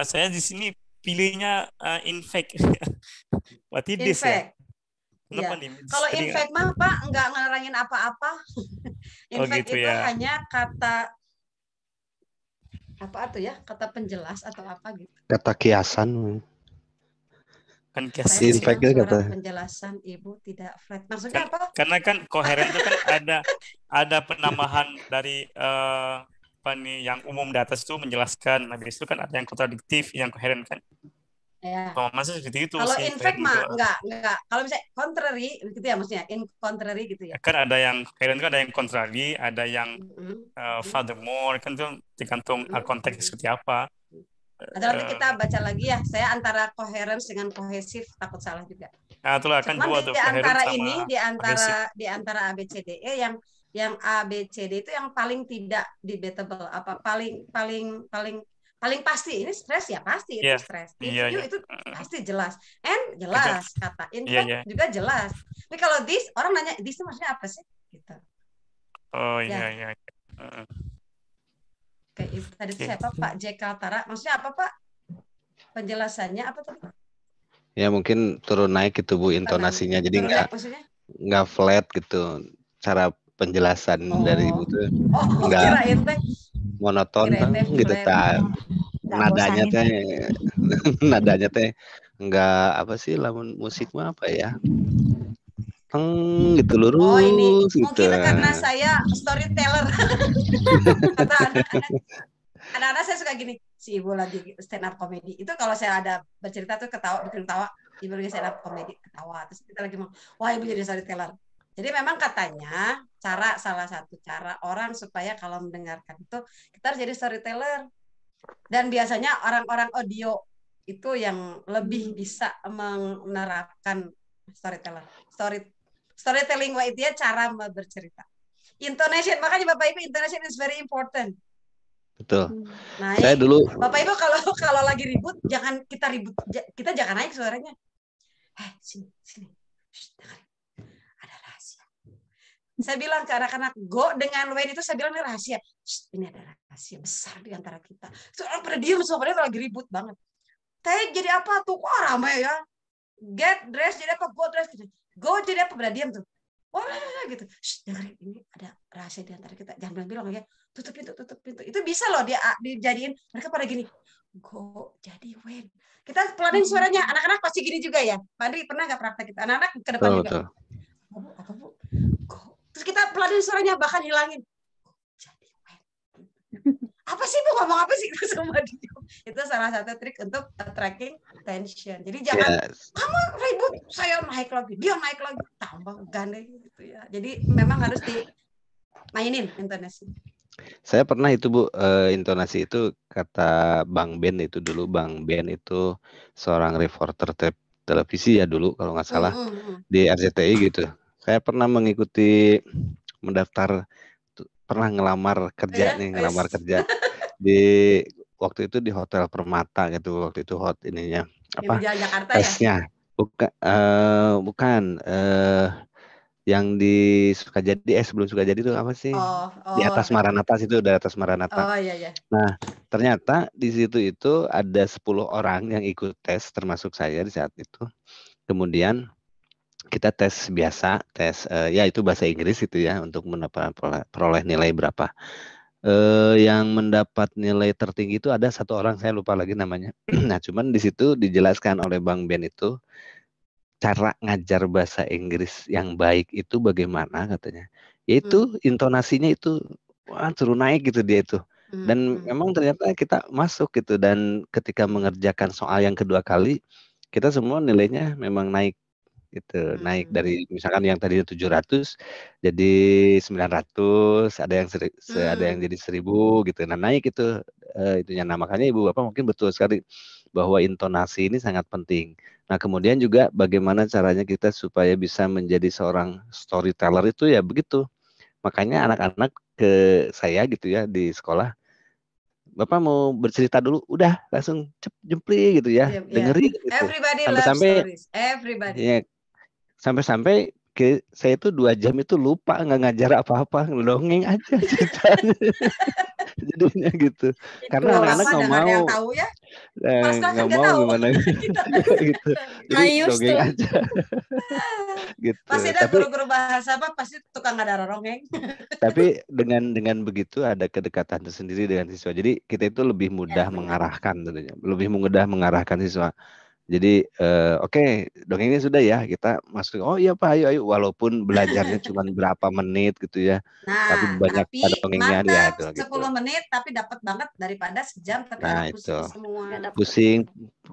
Saya di sini pilihnya in fact. What it is ya? Ya. Kalau in fact mah Pak nggak ngerangin apa-apa. In fact gitu itu ya. Hanya kata apa tuh ya, kata penjelas atau apa gitu. Kata kiasan. Kan Saya Infect sedang suara kata. penjelasan Ibu tidak flat. Maksudnya apa? Karena kan koheren itu kan ada penambahan dari apa nih yang umum di atas itu menjelaskan. Habis itu kan ada yang kontradiktif, yang koheren kan. Ya. Maksudnya seperti itu Kalau sih. in fact mah Koheren itu. enggak. Kalau misalnya contrary gitu ya maksudnya, in contrary gitu ya. Kan ada yang koheren kan ada yang contrary, ada yang furthermore, kan itu tergantung konteks seperti apa. Atau nanti kita baca lagi ya. Saya antara coherence dengan kohesif takut salah juga. Nah, itulah kan Cuman dua tuh, di antara coherent sama ini, kohesif. di antara ABCDE yang ABCD itu yang paling tidak debatable, apa paling pasti ini stres ya pasti itu stres. Interview itu pasti jelas. And jelas kata infect juga jelas. Tapi kalau this orang nanya this itu maksudnya apa sih? Gitu. Oh iya. Kayak itu tadi siapa Pak J. Kaltara? Maksudnya apa Pak? Penjelasannya apa tadi? Ya mungkin turun naik gitu Bu intonasinya, jadi nggak flat gitu. Cara penjelasan dari Ibu tuh nggak monoton gitu nadanya teh nggak apa sih lamun musik mah apa ya gitu lurus ini gitu. Mungkin karena saya storyteller. Kata anak-anak saya suka gini, si Ibu lagi stand up comedy itu kalau saya ada bercerita tuh bikin ketawa, Ibu lagi stand up comedy ketawa, terus kita lagi mau wah Ibu jadi storyteller. Jadi memang katanya salah satu cara orang supaya kalau mendengarkan itu kita harus jadi storyteller. Dan biasanya orang-orang audio itu yang lebih bisa menerapkan storyteller. Storytelling itu ya cara bercerita. Intonation, makanya Bapak Ibu intonation is very important. Betul. Naik. Saya dulu Bapak Ibu kalau lagi ribut jangan kita jangan naik suaranya. Sini. Shh, dengar. Saya bilang ke anak-anak, go dengan Wayne itu saya bilang ini rahasia. Ini ada rahasia besar di antara kita. Itu orang pada diem semua, padahal lagi ribut banget. Take jadi apa tuh? Kok ramai ya? Get dress jadi apa? Go dress gitu. Go jadi apa? Pada diem tuh. Wah gitu. Dengerin, ini ada rahasia di antara kita. Jangan bilang ya. Tutup pintu. Itu bisa loh dia dijadiin. Mereka pada gini. Go jadi Wayne. Kita pelanin suaranya. Anak-anak pasti gini juga ya. Pak Andri pernah nggak praktek itu? Anak-anak ke depan juga. Betul. Apa bu? Go. Terus kita pelanin suaranya, bahkan hilangin. Jadi apa sih Bu ngomong apa sih? Itu semua diam. Itu salah satu trik untuk attracting attention. Jadi jangan kamu ribut, saya naik lagi, dia naik lagi, tambah gandeng gitu ya. Jadi memang harus dimainin intonasi. Saya pernah itu Bu, intonasi itu kata Bang Ben itu dulu. Bang Ben itu seorang reporter televisi ya dulu kalau nggak salah di RCTI gitu. Saya pernah mengikuti mendaftar, pernah ngelamar kerja kerja di waktu itu di Hotel Permata gitu. Waktu itu hot ininya apa? Jakarta tesnya. Ya? Bukan yang di Sukajadi sebelum Sukajadi itu apa sih? Di atas Maranatha itu udah atas Maranatha. Oh iya. Nah, ternyata di situ itu ada 10 orang yang ikut tes termasuk saya di saat itu. Kemudian kita tes biasa, ya itu bahasa Inggris itu ya untuk peroleh nilai berapa. Yang mendapat nilai tertinggi itu ada satu orang, saya lupa lagi namanya. Nah, cuman di situ dijelaskan oleh Bang Ben itu cara ngajar bahasa Inggris yang baik itu bagaimana katanya. Yaitu intonasinya itu suruh naik gitu dia itu. Dan memang ternyata kita masuk gitu, dan ketika mengerjakan soal yang kedua kali kita semua nilainya memang naik gitu. Naik dari misalkan yang tadinya 700 jadi 900, ada yang jadi 1000 gitu. Nah, naik itu itunya. Nah, makanya Ibu Bapak mungkin betul sekali bahwa intonasi ini sangat penting. Nah, kemudian juga bagaimana caranya kita supaya bisa menjadi seorang storyteller itu ya begitu. Makanya anak-anak ke saya gitu ya di sekolah, Bapak mau bercerita dulu, udah langsung jempli gitu ya, dengerin gitu. Everybody loves stories. Everybody. Ya, sampai-sampai saya itu 2 jam itu lupa nggak ngajar apa-apa, ngedongeng aja ceritanya. Jadinya gitu. Karena anak-anak nggak Ada yang mau, tahu ya? Malah sekarang nggak nggak mau tahu. gimana gitu. Jadi Ayus dongeng tuh. aja. Gitu. Pasti ada Tapi guru-guru bahasa apa pasti tukang ada rongeng. tapi dengan begitu ada kedekatan tersendiri dengan siswa. Jadi kita itu lebih mudah mengarahkan tentunya, lebih mudah mengarahkan siswa. Jadi oke, dongengnya sudah ya, kita masuk. Oh iya Pak, ayo walaupun belajarnya cuma berapa menit gitu ya. Tapi Nah, banyak tapi pada dongengnya dia mantap tuh 10 gitu. menit tapi dapat banget daripada sejam tapi Nah, anak itu. pusing semua. Pusing,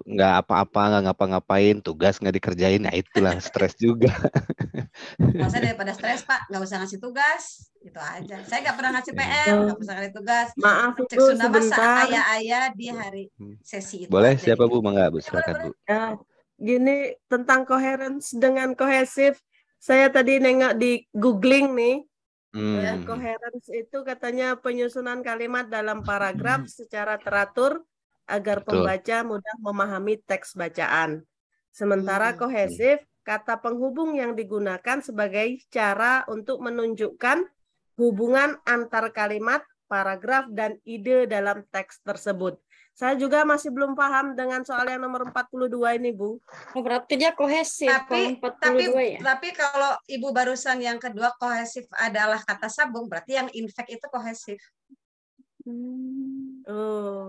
nggak apa-apa, nggak ngapa-ngapain, tugas nggak dikerjain, nah itulah stres juga. Kalau saya daripada stres Pak, nggak usah ngasih tugas, itu aja. Saya nggak pernah ngasih PR, nggak usah ngasih tugas. Maaf Cek Ibu Sunda mah sebentar. ayah-ayah di hari sesi itu. Boleh, aja siapa gitu. Bu? Mangga Bu, silakan Bu. Ya, gini tentang coherence dengan kohesif. Saya tadi nengok di googling nih. Ya, coherence itu katanya penyusunan kalimat dalam paragraf secara teratur agar Betul. pembaca mudah memahami teks bacaan. Sementara kohesif, kata penghubung yang digunakan sebagai cara untuk menunjukkan hubungan antar kalimat, paragraf, dan ide dalam teks tersebut. Saya juga masih belum paham dengan soal yang nomor 42 ini, Bu. Berarti dia kohesif. Tapi kalau 42 ya? tapi kalau Ibu barusan yang kedua kohesif adalah kata sambung, berarti yang in fact itu kohesif.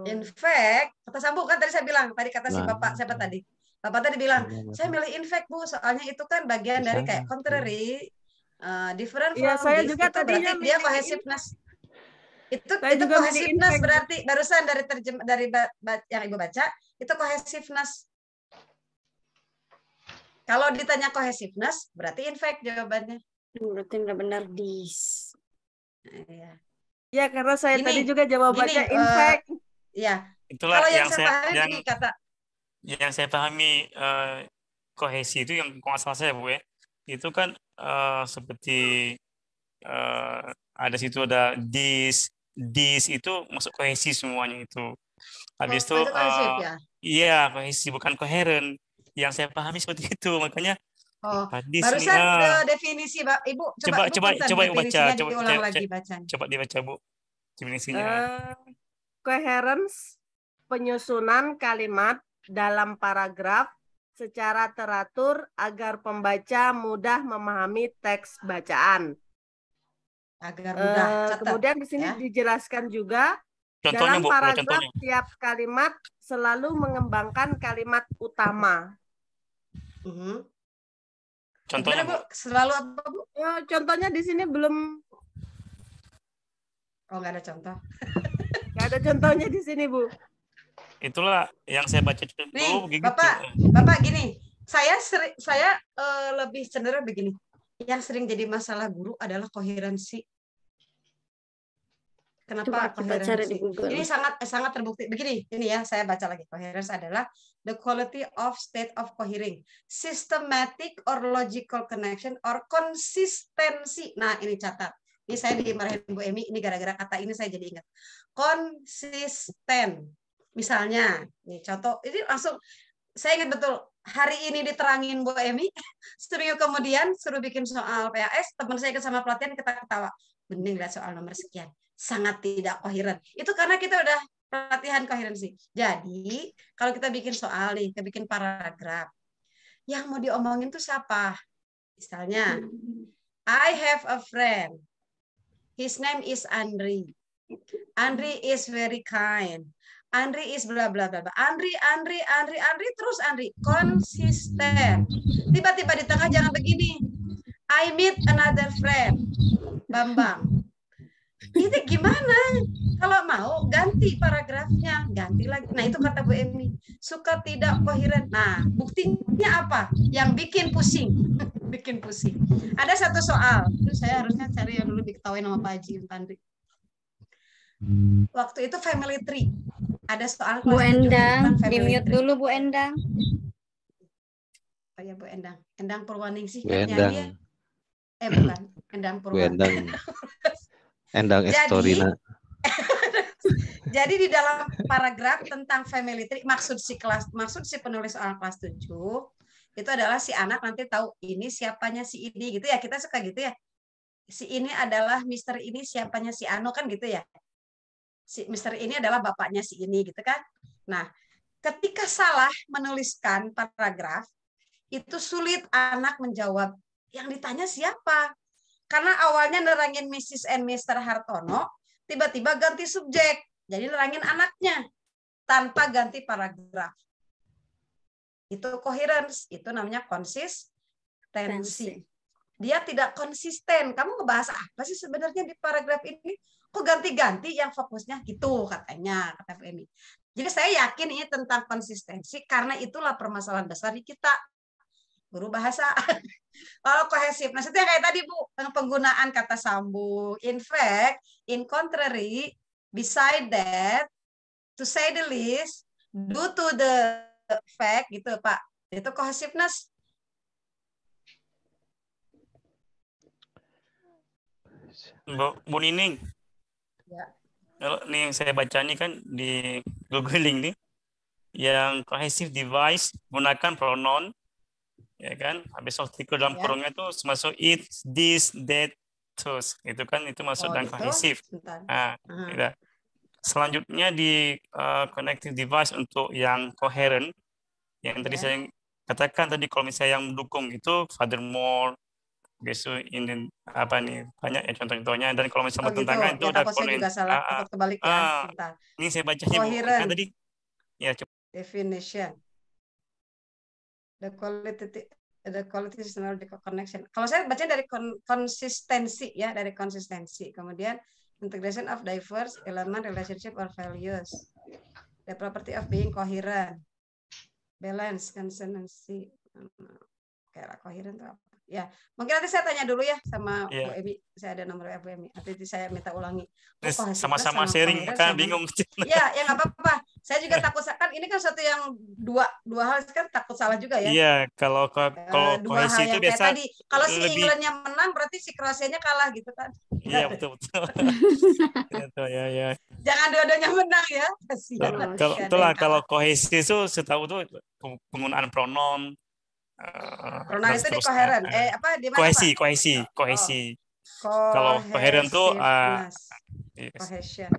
In fact, kata sambung kan tadi saya bilang, tadi kata si Bapak siapa tadi? Bapak tadi bilang, saya milih in fact Bu, soalnya itu kan bagian dari kayak contrary, different Iya, from saya this, juga itu tadinya berarti dia milih cohesiveness. Itu Saya juga milih cohesiveness in fact. berarti barusan dari yang Ibu baca, itu cohesiveness. Kalau ditanya cohesiveness, berarti in fact jawabannya. Berarti nggak benar dis. Iya. Ya, karena saya Gini, tadi juga jawabannya gini, in fact. Ya. Itulah Kalau yang yang saya saya pahami yang begini kata yang saya pahami kohesi itu yang kalau nggak salah saya Bu ya, itu kan seperti ada situ ada dis itu masuk kohesi semuanya itu. Habis itu itu kohesif ya. iya kohesi bukan koheren. Yang saya pahami seperti itu, makanya Oh, tadi barusan definisi Ibu coba Ibu baca, diulang lagi bacanya. coba dibaca Bu definisinya. Coherence, penyusunan kalimat dalam paragraf secara teratur agar pembaca mudah memahami teks bacaan. Agar mudah. Catat, kemudian di sini ya. dijelaskan juga Contohnya, dalam Bu, paragraf contohnya. tiap kalimat selalu mengembangkan kalimat utama. Contohnya Bu, selalu apa Bu? Contohnya di sini belum. Oh, nggak ada contoh. Nggak ada contohnya di sini Bu. Itulah yang saya baca dulu Nih, begitu. Bapak gini, saya lebih cenderung begini. Yang sering jadi masalah guru adalah koherensi. Kenapa Coba kita cari di koherensi? Google. Ini sangat terbukti. Begini, ini ya saya baca lagi. Coherence adalah the quality of state of cohering, systematic or logical connection or konsistensi. Nah, ini catat. Ini saya dimarahin Bu Emi, ini gara-gara kata ini saya jadi ingat. Konsisten. Misalnya, nih contoh, ini langsung saya ingat betul. Hari ini diterangin Bu Emi, seminggu kemudian suruh bikin soal PAS, teman saya sama pelatihan kita ketawa. Bening lihat soal nomor sekian. Sangat tidak koheren. Itu karena kita udah pelatihan koherensi. Jadi, kalau kita bikin soal nih, kita bikin paragraf. Yang mau diomongin tuh siapa? Misalnya, I have a friend. His name is Andri. Andri is very kind. Andri is bla bla bla. Andri terus Andri. Konsisten. Tiba-tiba di tengah jangan begini. I meet another friend. Bambang. Ini gimana? Kalau mau ganti paragrafnya, ganti lagi. Nah, itu kata Bu Emi. Suka tidak koheren. Nah, buktinya apa? Yang bikin pusing. Bikin pusing. Ada satu soal. Itu saya harusnya cari yang dulu diketahui nama Pak Haji Tandri. Waktu itu family tree. Ada soal Bu Endang, di-mute dulu Bu Endang. Oh ya Bu Endang. Endang Purwaningsih. Bu Endang. Bukan. Endang Purwaningsih. Endang Estorina. Jadi di dalam paragraf tentang family tree, maksud si penulis soal kelas 7 itu adalah si anak nanti tahu ini siapanya si ini gitu ya. Kita suka gitu ya. Si ini adalah Mister ini siapanya si Anu kan gitu ya. Si Mister ini adalah bapaknya si ini gitu kan. Nah, ketika salah menuliskan paragraf, itu sulit anak menjawab. Yang ditanya siapa? Karena awalnya nerangin Mrs. and Mr. Hartono, tiba-tiba ganti subjek. Jadi nerangin anaknya tanpa ganti paragraf. Itu coherence, itu namanya konsistensi. Dia tidak konsisten. Kamu ngebahas apa sih sebenarnya di paragraf ini? Kok ganti-ganti yang fokusnya gitu katanya, kata FMI. Jadi saya yakin ini tentang konsistensi karena itulah permasalahan besar di kita. Guru bahasa. Kalau cohesiveness itu yang kayak tadi Bu, penggunaan kata sambung. In fact, in contrary, beside that, to say the least, due to the fact gitu Pak, itu cohesiveness. Bu Nining. Ya. Kalau nih yang saya baca nih kan di googling nih, yang cohesive device gunakan pronoun, ya kan? Habis artikel dalam kurungnya itu masuk it, this, that, those, itu kan itu masuk dalam cohesive. Nah, gitu. Selanjutnya di connective device untuk yang coherent, yang tadi saya katakan tadi kalau misalnya yang mendukung itu furthermore, besok ini apa nih banyak ya contoh-contohnya, dan kalau misalnya bertentangan itu udah saya juga salah takut kebalik ya. Ini saya bacanya coherent tadi ya definition the quality system connection. Kalau saya baca dari konsistensi ya, dari konsistensi. Kemudian integration of diverse element, relationship or values, the property of being coherent, balance, consistency. Kayak coherent itu apa? Ya, mungkin nanti saya tanya dulu ya sama Bu Emi. Saya ada nomor Bu Emi. Nanti saya minta ulangi. Sama-sama sharing, kan bingung. Ya, yang nggak apa-apa. Saya juga takut kan ini kan satu yang dua hal kan takut salah juga ya. Iya, kalau dua hal yang itu biasa tadi. Kalau si Englandnya menang berarti si Kroasianya kalah gitu kan. Iya, betul. ya. Jangan dua-duanya menang ya. Kalau kohesi itu setahu tuh penggunaan pronoun. Pronoun itu di coherent. Di mana, kohesi. Kalau coherent tuh cohesion.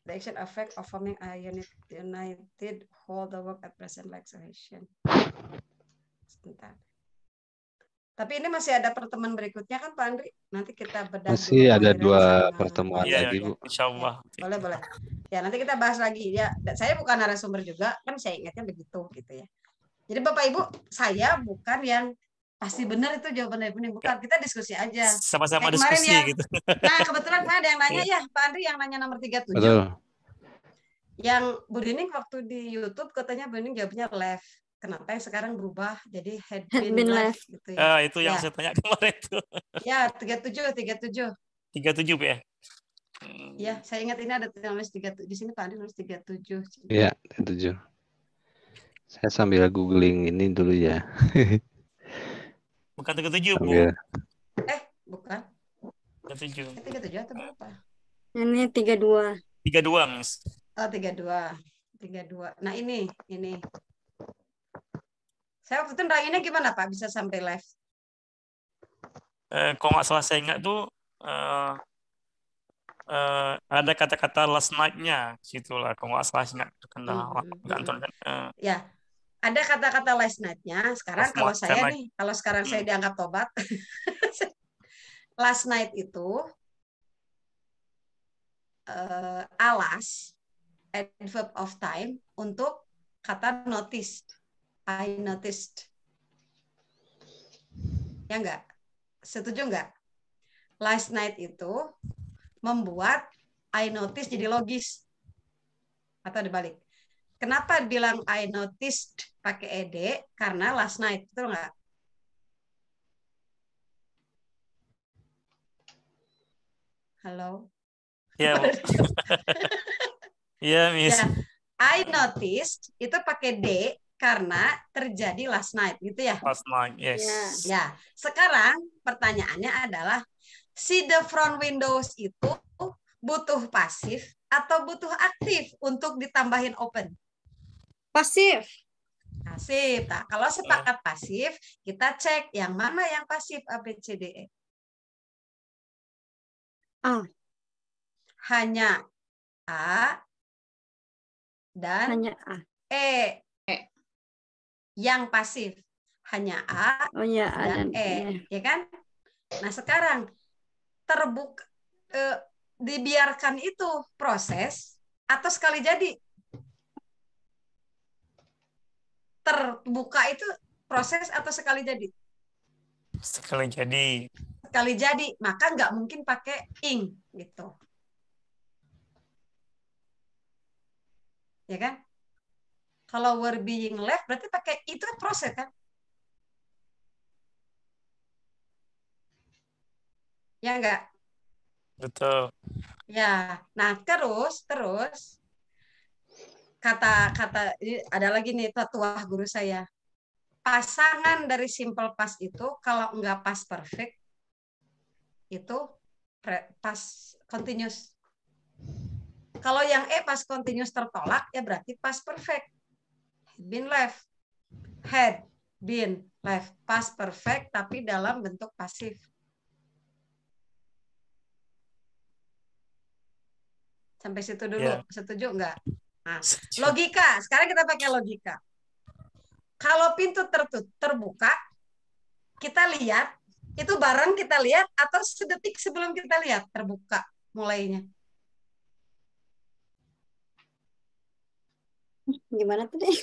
The action effect of forming a united whole the work at present like cohesion. Sebentar. Tapi ini masih ada pertemuan berikutnya kan Pak Andri? Nanti kita bedah. Masih ada 2 pertemuan lagi Bu. Insyaallah. Boleh. Ya nanti kita bahas lagi ya. Saya bukan narasumber juga, kan saya ingatnya begitu gitu ya. Jadi Bapak Ibu, saya bukan yang pasti benar itu jawaban dari benar, bukan. Kita diskusi aja. Sama-sama diskusi gitu. Nah, kebetulan Pak ada yang nanya ya, Pak Andri yang nanya nomor 37. Betul. Yang Bu Dining waktu di YouTube katanya Bu Dining jawabnya left. Kenapa yang sekarang berubah jadi had been left gitu ya. Itu yang saya tanya kemarin itu. Ya, 37. 37 Bu ya. Ya, saya ingat ini ada tulis 37. Di sini Pak Andri nulis 37. Iya, 37. Saya sambil googling ini dulu ya. Bukan 37, Bu. Bukan. 37. 37 atau berapa? Ini 32. 32, Miss. Oh, 32. Nah, ini. Saya waktu itu neranginnya gimana, Pak? Bisa sampai live? Kalau nggak salah saya ingat tuh ada kata-kata last night-nya situlah. Kalau nggak salah ingat ya. Ada kata-kata last night-nya. Sekarang kalau saya nih, sekarang saya dianggap tobat, last night itu alas, adverb of time untuk kata noticed. I noticed. Ya enggak? Setuju enggak? Last night itu membuat I noticed jadi logis. Atau dibalik. Kenapa bilang I noticed pakai ed? Karena last night, betul nggak? Halo? Iya, Bu. Iya, Miss. Ya, I noticed itu pakai D karena terjadi last night, gitu ya? Last night, yes. Ya, sekarang pertanyaannya adalah si the front windows itu butuh pasif atau butuh aktif untuk ditambahin open? Pasif. Pasif. Nah, kalau sepakat pasif, kita cek yang mana yang pasif A, B, C, D, E. A. Hanya A dan Hanya A. E. Yang pasif. Hanya A, Oh ya, A dan dan E. E. Ya kan? Nah, sekarang terbuka, dibiarkan itu proses atau sekali jadi? Terbuka itu proses atau sekali jadi? Sekali jadi. Sekali jadi, maka nggak mungkin pakai ing gitu. Ya kan? Kalau were being left berarti pakai itu kan proses kan? Ya enggak? Betul. Ya. Nah, terus kata ada lagi nih tuah guru saya. Pasangan dari simple past itu kalau enggak past perfect itu past continuous. Kalau yang past continuous tertolak ya berarti past perfect. Had been left past perfect tapi dalam bentuk pasif. Sampai situ dulu, setuju enggak? Nah, logika. Sekarang kita pakai logika. Kalau pintu terbuka, kita lihat, itu bareng kita lihat atau sedetik sebelum kita lihat terbuka mulainya? Gimana tuh deh?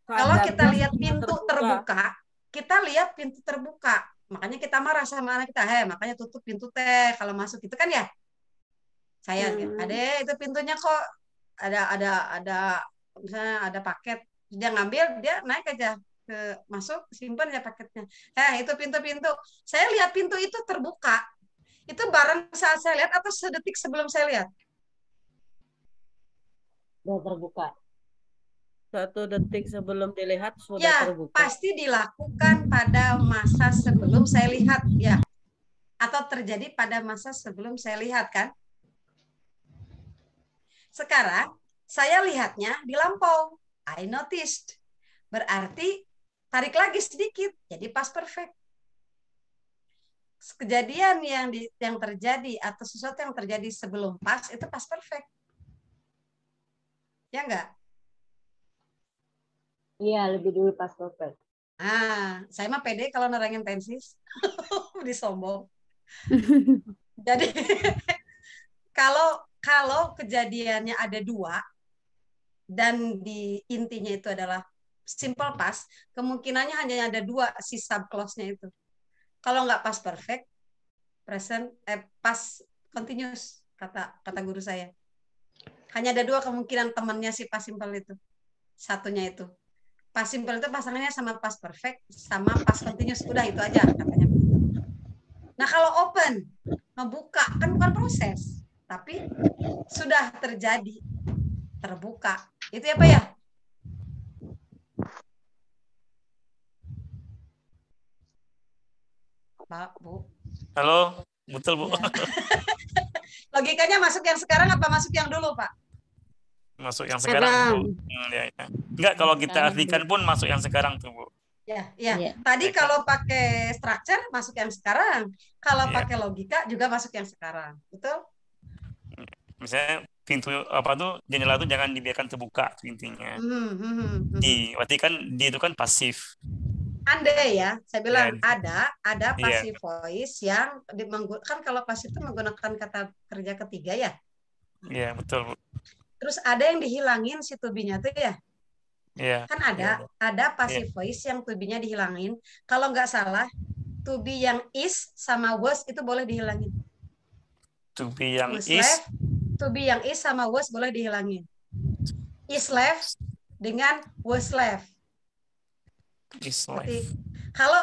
Kalau kita lihat pintu terbuka, kita lihat pintu terbuka. Makanya kita marah sama anak kita, makanya tutup pintu teh kalau masuk itu kan ya. Saya Ade itu pintunya kok ada misalnya ada paket, dia ngambil, dia naik aja ke masuk, simpan ya paketnya. Itu pintu-pintu. Saya lihat pintu itu terbuka. Itu bareng saat saya lihat atau sedetik sebelum saya lihat? Sudah terbuka. 1 detik sebelum dilihat sudah terbuka. Pasti dilakukan pada masa sebelum saya lihat ya. Atau terjadi pada masa sebelum saya lihat kan? Sekarang saya lihatnya di lampau. I noticed. Berarti tarik lagi sedikit jadi past perfect. Kejadian yang terjadi atau sesuatu yang terjadi sebelum past itu past perfect. Ya enggak? Iya, lebih dulu past perfect. Saya mah pede kalau nerangin tensis. Disombong. Jadi kalau kejadiannya ada 2 dan di intinya itu adalah simple past, kemungkinannya hanya ada 2 si subclause-nya itu. Kalau nggak past perfect, present past continuous kata guru saya. Hanya ada 2 kemungkinan temannya si past simple itu. Satunya itu. Past simple itu pasangannya sama past perfect sama past continuous. Udah itu aja katanya. Nah, kalau open, ngebuka kan bukan proses. Tapi sudah terjadi, terbuka. Itu ya Pak ya? Pak, Bu. Halo, betul Bu. Ya. Logikanya masuk yang sekarang apa masuk yang dulu Pak? Masuk yang sekarang. Ya. Enggak, kalau kita artikan pun masuk yang sekarang tuh Bu. Ya. Tadi kalau pakai structure masuk yang sekarang. Kalau pakai logika juga masuk yang sekarang. Betul? Misalnya pintu jendela itu jangan dibiarkan terbuka intinya. Berarti kan dia itu kan pasif. Andai ya, saya bilang ada passive voice yang kan kalau pasif itu menggunakan kata kerja ketiga ya. Iya, betul Bu. Terus ada yang dihilangin si to be-nya tuh ya. Iya. Kan ada passive voice yang to be-nya dihilangin. Kalau nggak salah, to be yang is sama was itu boleh dihilangin. To be yang was is left, to be yang is sama was boleh dihilangin. Is left dengan was left. Is left. left.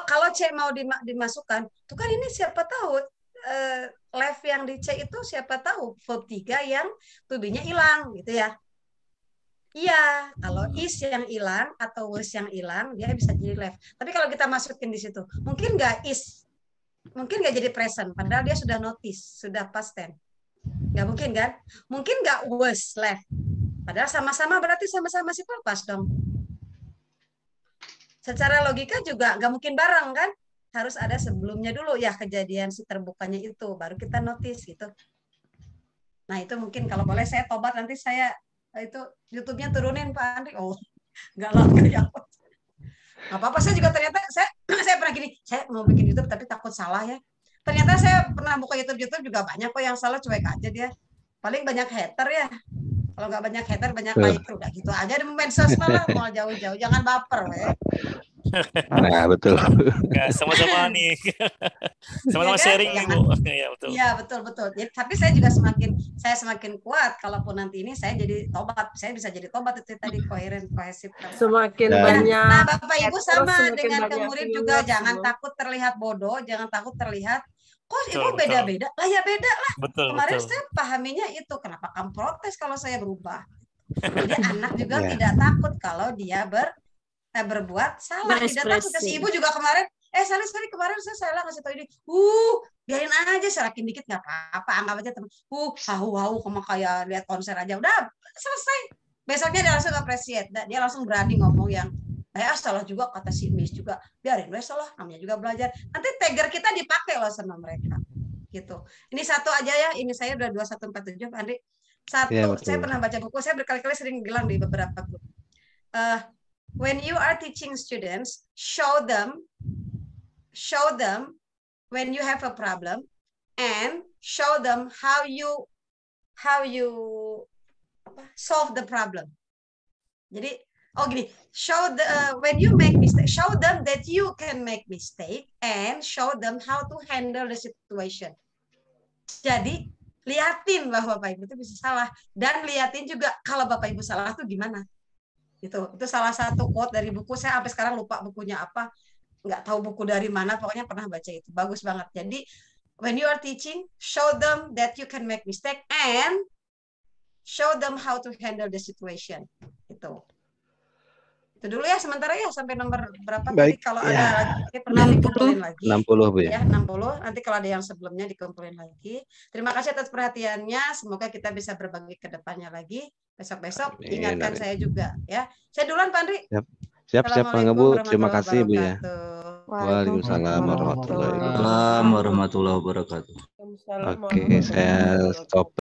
Kalau C mau dimasukkan, tuh kan ini siapa tahu left yang di C itu siapa tahu verb 3 yang to be-nya hilang gitu ya. Iya, kalau is yang hilang atau was yang hilang dia bisa jadi left. Tapi kalau kita masukin di situ, mungkin nggak is, mungkin nggak jadi present, padahal dia sudah notice, sudah past tense. Nggak mungkin kan? Mungkin nggak was left, padahal sama-sama berarti sama-sama simple past dong. Secara logika juga nggak mungkin bareng kan? Harus ada sebelumnya dulu ya kejadian si terbukanya itu, baru kita notice gitu. Nah itu mungkin kalau boleh saya tobat nanti saya itu YouTube-nya turunin Pak Andri. Oh nggak lah ya. Nggak apa-apa, saya juga ternyata saya pernah gini, saya mau bikin YouTube tapi takut salah ya. Ternyata saya pernah buka YouTube juga banyak kok yang salah, cuek aja dia. Paling banyak hater ya. Kalau nggak banyak hater, banyak like, udah gitu aja di medsos malah mau jauh-jauh, jangan baper ya. Nah, betul. Ya, sama-sama nih. Sama-sama ya kan? sharing nih, Bu. Ya, betul. Iya, betul. Ya, tapi saya juga semakin kuat kalaupun nanti ini saya jadi tobat. Saya bisa jadi tobat itu tadi kohesif. Semakin banyak. Nah, Bapak Ibu sama dengan ke murid juga jangan takut terlihat bodoh, jangan takut terlihat kok ibu beda-beda. Lah ya beda lah. Kemarin saya pahaminya itu, kenapa kamu protes kalau saya berubah? Jadi anak juga tidak takut kalau dia berbuat salah, tidak takut. Si ibu juga kemarin, sorry kemarin saya salah ngasih tahu ini. Biarin aja, serakin dikit nggak apa-apa, anggap aja teman. Hahu kamu kayak lihat konser aja, udah selesai. Besoknya dia langsung appreciate, dia langsung berani ngomong yang salah juga kata si Miss juga, biarin salah, namanya juga belajar. Nanti tagger kita dipakai loh sama mereka, gitu. Ini satu aja ya, ini saya udah 2147, Andri. Satu, ya, saya pernah baca buku, saya berkali-kali sering bilang di beberapa grup. When you are teaching students, show them when you have a problem, and show them how you solve the problem. Jadi gini, when you make mistake, show them that you can make mistake and show them how to handle the situation. Jadi liatin bahwa Bapak Ibu itu bisa salah dan liatin juga kalau Bapak Ibu salah itu gimana. Itu salah satu quote dari buku, saya sampai sekarang lupa bukunya apa, nggak tahu buku dari mana, pokoknya pernah baca itu, bagus banget. Jadi when you are teaching, show them that you can make mistake and show them how to handle the situation. Itu dulu ya sementara ya, sampai nomor berapa. Baik, tadi kalau ada lagi pernah dikumpulin lagi 60 Bu ya. 60, nanti kalau ada yang sebelumnya dikumpulin lagi. Terima kasih atas perhatiannya, semoga kita bisa berbagi ke depannya lagi. Besok-besok ingatkan saya juga ya. Saya duluan Pak Andri. Siap Pak Bu, terima kasih Bu ya. Waalaikumsalam warahmatullahi wabarakatuh. Warahmatullahi wabarakatuh. Oke, saya stop.